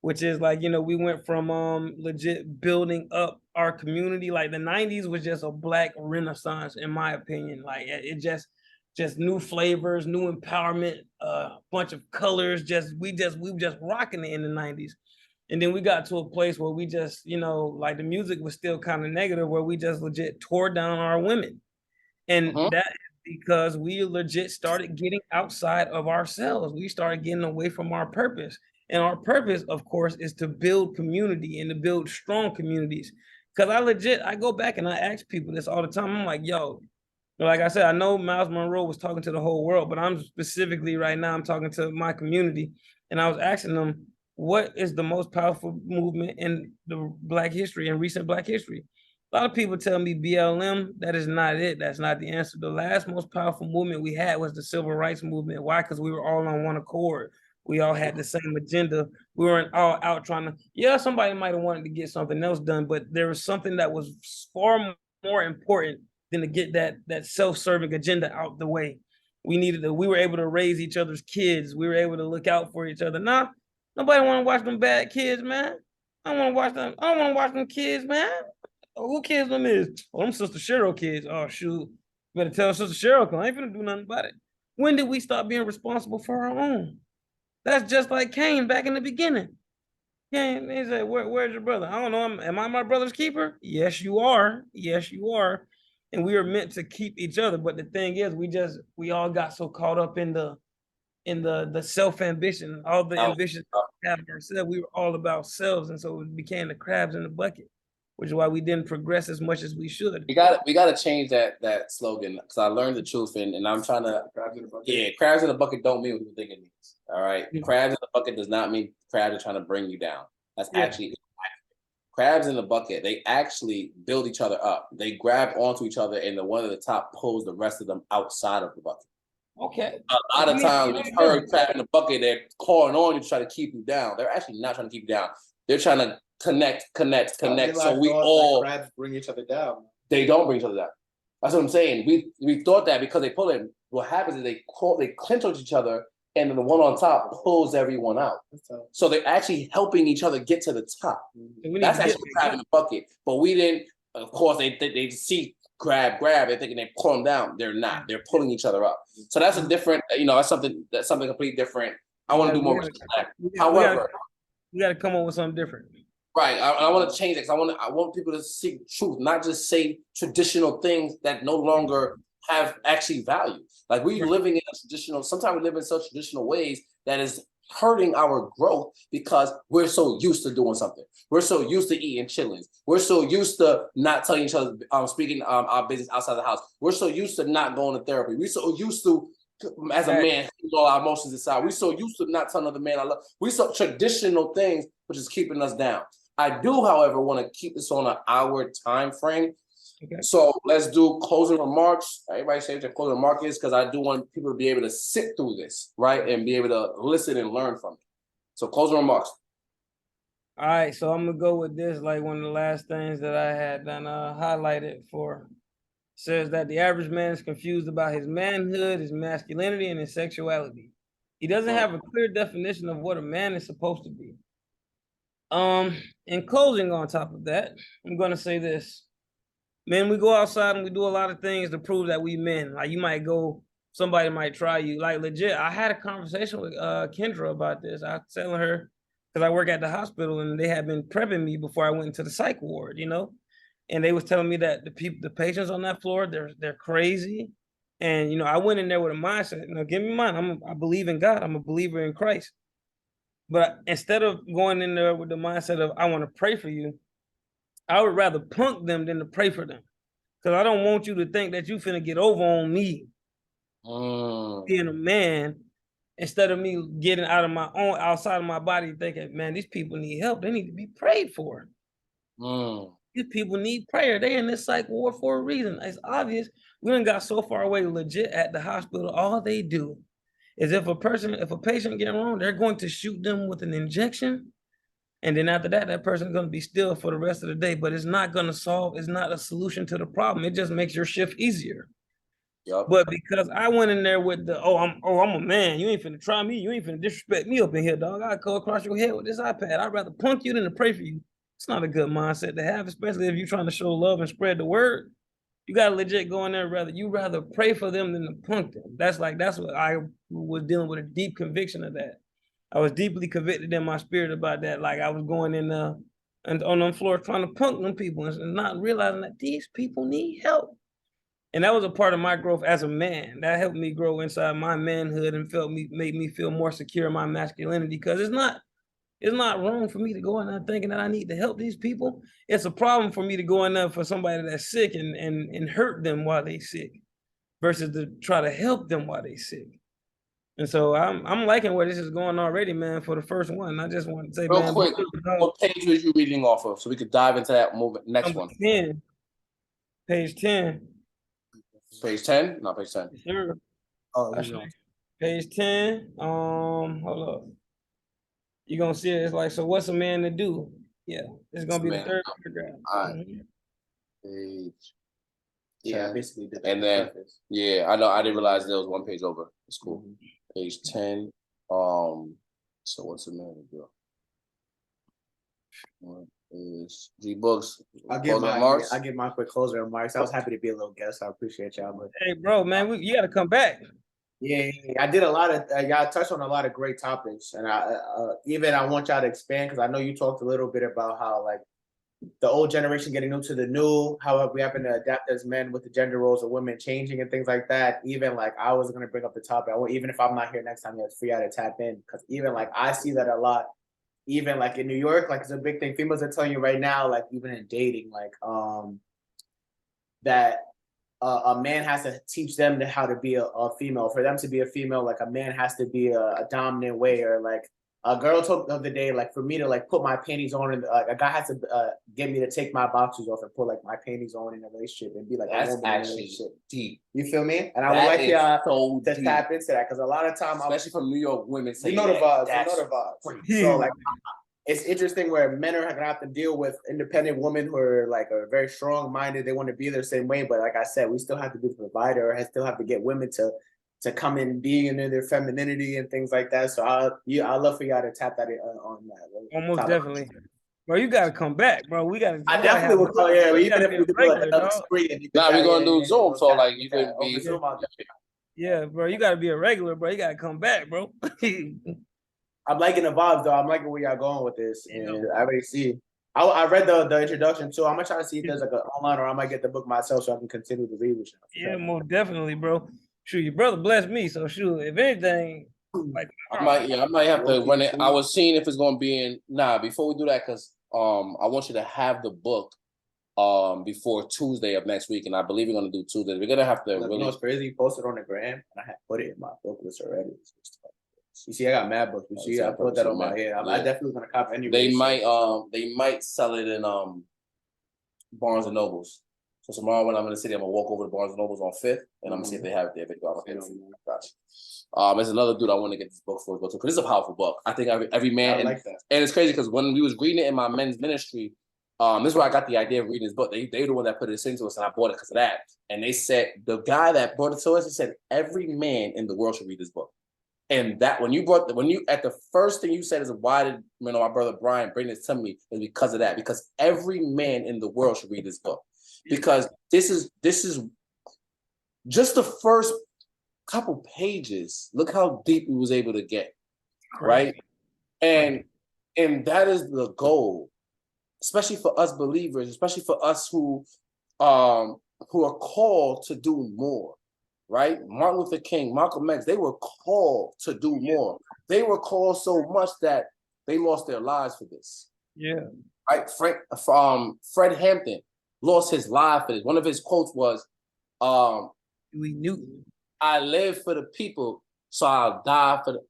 [SPEAKER 2] which is like, we went from legit building up our community. Like, the 90s was just a Black renaissance, in my opinion. Like, it just new flavors, new empowerment, bunch of colors. We were just rocking it in the 90s. And then we got to a place where we just, like, the music was still kind of negative, where we just legit tore down our women. And that is because we legit started getting outside of ourselves. We started getting away from our purpose. And our purpose, of course, is to build community and to build strong communities. Because I go back and I ask people this all the time. I'm like, yo, like I said, I know Myles Munroe was talking to the whole world, but I'm specifically right now, I'm talking to my community. And I was asking them, what is the most powerful movement in the Black history, in recent Black history? A lot of people tell me BLM. That is not it. That's not the answer. The last most powerful movement we had was the civil rights movement. Why? Because we were all on one accord. We all had the same agenda. We weren't all out trying to, yeah, somebody might have wanted to get something else done, but there was something that was far more important than to get that self-serving agenda out the way. We were able to raise each other's kids. We were able to look out for each other. Nah, nobody want to watch them bad kids, man. I don't want to watch them. I don't want to watch them kids, man. Oh, who kids them is? Oh, them Sister Cheryl kids. Oh, shoot. Better tell Sister Cheryl, because I ain't finna do nothing about it. When did we stop being responsible for our own? That's just like Cain back in the beginning. Cain, he said, where's your brother? I don't know. Am I my brother's keeper? Yes, you are. Yes, you are. And we are meant to keep each other. But the thing is, we all got so caught up in the self-ambition, all the ambition we have ourselves. We were all about selves. And so it became the crabs in the bucket, which is why we didn't progress as much as we should.
[SPEAKER 1] We gotta change that slogan, because I learned the truth, and I'm trying to. Crabs in the bucket don't mean what you think it means. All right, crabs in the bucket does not mean crabs are trying to bring you down. That's actually crabs in the bucket. They actually build each other up. They grab onto each other, and the one at the top pulls the rest of them outside of the bucket.
[SPEAKER 2] Okay.
[SPEAKER 1] A lot of times we've heard crab in the bucket, they're calling on you to try to keep you down. They're actually not trying to keep you down. They're trying to connect. So we all
[SPEAKER 3] crabs bring each other down.
[SPEAKER 1] They don't bring each other down. That's what I'm saying. We thought that because they pull it. What happens is they clinch on each other, and then the one on top pulls everyone out. So they're actually helping each other get to the top. That's actually crab in the bucket. But we didn't. Of course, they see grab. They're thinking they pull them down. They're not. They're pulling each other up. So that's a different. That's something completely different. I want to do more research on that. However,
[SPEAKER 2] we got to come up with something different.
[SPEAKER 1] Right, I want to change it, because I want people to seek truth, not just say traditional things that no longer have actually value. Like we're living in a traditional. Sometimes we live in such traditional ways that is hurting our growth, because we're so used to doing something. We're so used to eating chillings. We're so used to not telling each other, speaking our business outside the house. We're so used to not going to therapy. We're so used to, as a man, all our emotions aside. We're so used to not telling another man I love. We're so traditional things, which is keeping us down. I do, however, want to keep this on an hour time frame. Okay. So let's do closing remarks. Everybody say what their closing remark is, because I do want people to be able to sit through this, right, and be able to listen and learn from it. So closing remarks.
[SPEAKER 2] All right, so I'm gonna go with this. Like one of the last things that I had done highlighted for says that the average man is confused about his manhood, his masculinity, and his sexuality. He doesn't have a clear definition of what a man is supposed to be. In closing, on top of that, I'm gonna say this. Men, we go outside and we do a lot of things to prove that we men. Like you might go, somebody might try you. Like legit, I had a conversation with Kendra about this. I was telling her, because I work at the hospital and they had been prepping me before I went into the psych ward, and they was telling me that the patients on that floor, they're crazy. And I went in there with a mindset. Give me mine. I believe in God. I'm a believer in Christ. But instead of going in there with the mindset of I want to pray for you, I would rather punk them than to pray for them. Because I don't want you to think that you finna get over on me being a man, instead of me getting outside of my body thinking, man, these people need help. They need to be prayed for. These people need prayer. They in this psych ward for a reason. It's obvious. We done got so far away legit at the hospital. All they do is if a patient get wrong, they're going to shoot them with an injection. And then after that, that person's going to be still for the rest of the day, but it's not going to solve, it's not a solution to the problem. It just makes your shift easier. Yep. But because I went in there with I'm a man, you ain't finna try me, you ain't finna disrespect me up in here, dog. I go across your head with this iPad. I'd rather punk you than to pray for you. It's not a good mindset to have, especially if you're trying to show love and spread the word. You gotta legit go in there, rather pray for them than to punk them. That's what I was dealing with, a deep conviction of that. I was deeply convicted in my spirit about that. Like I was going in and on the floor trying to punk them people and not realizing that these people need help. And that was a part of my growth as a man. That helped me grow inside my manhood and made me feel more secure in my masculinity. Because it's not wrong for me to go in there thinking that I need to help these people. It's a problem for me to go in there for somebody that's sick and hurt them while they sick versus to try to help them while they sick. And so I'm liking where this is going already, man. For the first one, I just want to say,
[SPEAKER 1] Real
[SPEAKER 2] man,
[SPEAKER 1] quick, what page was you reading off of, so we could dive into that movement next
[SPEAKER 2] number
[SPEAKER 1] one?
[SPEAKER 2] 10, page 10.
[SPEAKER 1] Page 10? Not page 10.
[SPEAKER 2] Sure.
[SPEAKER 3] Oh,
[SPEAKER 2] Page 10. Hold up. You're gonna see it. It's like, so what's a man to do? Yeah, it's gonna be the third paragraph.
[SPEAKER 1] All right.
[SPEAKER 2] Mhm.
[SPEAKER 1] Page.
[SPEAKER 3] yeah,
[SPEAKER 1] 10.
[SPEAKER 3] basically.
[SPEAKER 1] And then, yeah, I know. I didn't realize there was one page over. It's cool. Page 10. So what's a man to do? What is G Books?
[SPEAKER 3] I'll give my quick closer remarks. I was happy to be a little guest. I appreciate y'all. But
[SPEAKER 2] Hey, bro, man, you got to come back.
[SPEAKER 3] yeah, I did a lot of y'all touched on a lot of great topics, and I want y'all to expand because I know you talked a little bit about how like the old generation getting new to the new, how we happen to adapt as men with the gender roles of women changing and things like that. Even like I was gonna bring up the topic, even if I'm not here next time, it's free out to tap in because even like I see that a lot. Even like in New York, like it's a big thing. Females are telling you right now, like even in dating, like that a man has to teach them how to be a female. For them to be a female, like a man has to be a dominant way, or like a girl told the other day, like for me to like put my panties on, and a guy has to get me to take my boxers off and put like my panties on in a relationship and be like
[SPEAKER 1] that's
[SPEAKER 3] a woman
[SPEAKER 1] actually
[SPEAKER 3] in a relationship.
[SPEAKER 1] deep.
[SPEAKER 3] You feel me? And I would like y'all to tap into that because a lot of time,
[SPEAKER 1] especially from New York women,
[SPEAKER 3] you know the vibes. You know the vibes. So like. It's interesting where men are gonna have to deal with independent women who are like are very strong minded. They want to be their same way, but like I said, we still have to be the provider. I still have to get women to come in being in their femininity and things like that. So I love for y'all to tap that on that.
[SPEAKER 2] Almost definitely, bro. You gotta come back, bro. We gotta.
[SPEAKER 3] I definitely will call. Yeah, even if we do like another spree.
[SPEAKER 1] Nah, we're gonna do Zoom, so like you can be.
[SPEAKER 2] Yeah, bro. You gotta be a regular, bro. You gotta come back, bro.
[SPEAKER 3] I'm liking the vibes though. I'm liking where y'all going with this, and I already see. I read the introduction too. I'm gonna try to see if there's like an online, or I might get the book myself so I can continue to read with you.
[SPEAKER 2] Yeah, most definitely, bro. Shoot, your brother blessed me, so shoot. If anything, like
[SPEAKER 1] I might have to run it. I was seeing if it's gonna be in. Nah, before we do that, because I want you to have the book before Tuesday of next week, and I believe we're gonna do Tuesday. We're gonna have to really.
[SPEAKER 3] You know, it's crazy. You posted on the gram, and I had put it in my book list already. You see, I got mad books. You see, I put that on my head. I definitely gonna copy anyway.
[SPEAKER 1] They might sell it in Barnes and Nobles. So tomorrow when I'm in the city, I'm gonna walk over to Barnes and Nobles on 5th, and I'm gonna see if they have it there. Gotcha. There's another dude I want to get this book for because this is a powerful book. I think every man, and it's crazy because when we was reading it in my men's ministry, this is where I got the idea of reading this book. They were the one that put this into us, and I bought it because of that. And they said the guy that brought it to us, he said every man in the world should read this book. And that when you at the first thing you said is why did my brother Brian bring this to me is because of that. Because every man in the world should read this book. Because this is just the first couple pages. Look how deep we was able to get. Right? And that is the goal, especially for us believers, especially for us who are called to do more. Right? Martin Luther King, Malcolm X, they were called to do more. They were called so much that they lost their lives for this.
[SPEAKER 2] Yeah.
[SPEAKER 1] Right? Fred Hampton lost his life for this. One of his quotes was,
[SPEAKER 2] we knew.
[SPEAKER 1] I live for the people, so I'll die for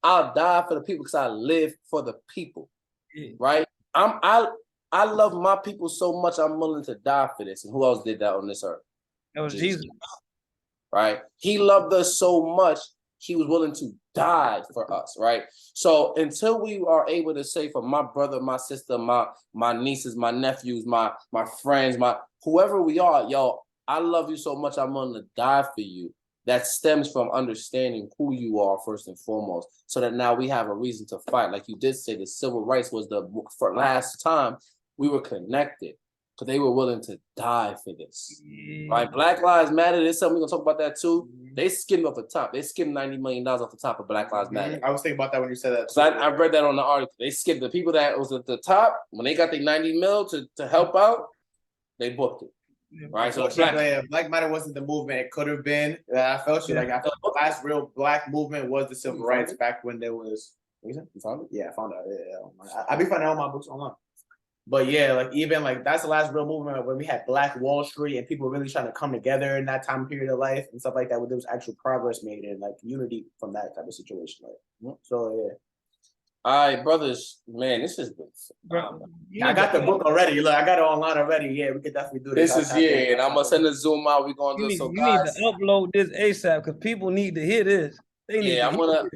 [SPEAKER 1] I'll die for the people because I live for the people. Yeah. Right? I love my people so much I'm willing to die for this. And who else did that on this earth?
[SPEAKER 2] That was Jesus.
[SPEAKER 1] Right? He loved us so much, he was willing to die for us, right? So until we are able to say for my brother, my sister, my nieces, my nephews, my friends, whoever we are, yo, I love you so much, I'm willing to die for you. That stems from understanding who you are first and foremost, so that now we have a reason to fight. Like you did say, the civil rights was for last time we were connected. Because they were willing to die for this. Right? Black Lives Matter, there's something we're going to talk about that too. They skimmed off the top. They skimmed $90 million off the top of Black Lives Matter.
[SPEAKER 3] I was thinking about that when you said that.
[SPEAKER 1] So I read that on the article. They skimmed the people that was at the top. When they got their 90 mil to help out, they booked it. Right? So
[SPEAKER 3] Black Matter wasn't the movement it could have been. I felt you. Like I felt the last real black movement was the civil rights back when there was. What you said? You found it? Yeah, I found it. Yeah. I be finding all my books online. But yeah, like even like that's the last real movement when we had Black Wall Street and people really trying to come together in that time period of life and stuff like that, where there was actual progress made and like unity from that type of situation. Like, so yeah.
[SPEAKER 1] All right, brothers, man, this has been.
[SPEAKER 2] Bro,
[SPEAKER 3] I got the book already. Look, I got it online already. Yeah, we could definitely do this.
[SPEAKER 1] This is and I'm gonna send the Zoom out. We're gonna do so,
[SPEAKER 2] you need
[SPEAKER 1] guys.
[SPEAKER 2] to upload this ASAP because people need to hear this. They need
[SPEAKER 1] Yeah,
[SPEAKER 2] to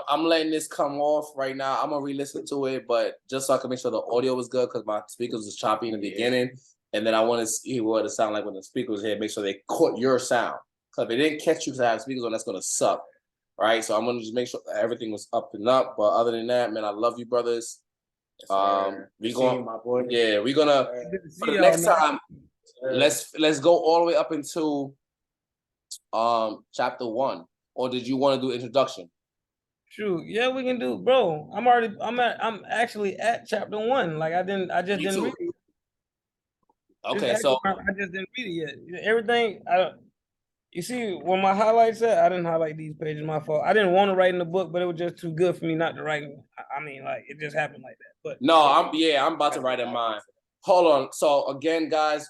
[SPEAKER 1] I'm letting this come off right now. I'm gonna re-listen to it, but just so I can make sure the audio was good because my speakers was choppy in the beginning, and then I want to see what it sound like when the speaker was here. Make sure they caught your sound. Because if they didn't catch you because I have speakers on, that's gonna suck. Right, so I'm gonna just make sure that everything was up and up. But other than that, man, I love you, brothers. We're gonna for the next time. Let's go all the way up into chapter 1. Or did you want to do introduction?
[SPEAKER 2] Shoot, yeah, we can do, bro. I'm actually at chapter 1. Like I just didn't read it.
[SPEAKER 1] Okay, so
[SPEAKER 2] I just didn't read it yet. Everything you see, when my highlights at, I didn't highlight these pages. My fault. I didn't want to write in the book, but it was just too good for me not to write. I mean, like it just happened like that. But
[SPEAKER 1] no, I'm about to write in mine. Hold on. So again, guys,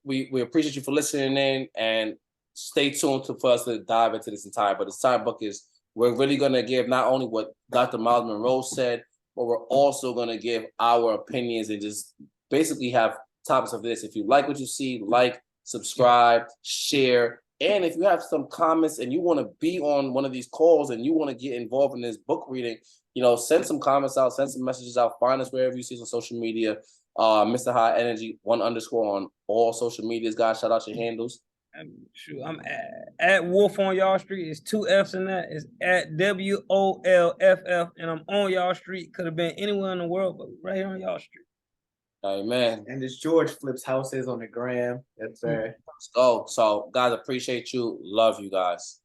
[SPEAKER 1] we appreciate you for listening in and stay tuned for us to dive into this entire. But this entire book is we're really gonna give not only what Dr. Myles Munroe said, but we're also gonna give our opinions and just basically have topics of this. If you like what you see, like, subscribe, share. And if you have some comments and you want to be on one of these calls and you want to get involved in this book reading, send some comments out, send some messages out, find us wherever you see us on social media. Mr. High Energy 1_ on all social medias, guys. Shout out your handles.
[SPEAKER 2] I'm at Wolf on y'all street. It's 2 F's in that. It's at WOLFF, and I'm on y'all street. Could have been anywhere in the world, but right here on y'all street.
[SPEAKER 1] Amen.
[SPEAKER 3] And this George flips houses on the gram. That's
[SPEAKER 1] Let's go. So, guys, appreciate you. Love you guys.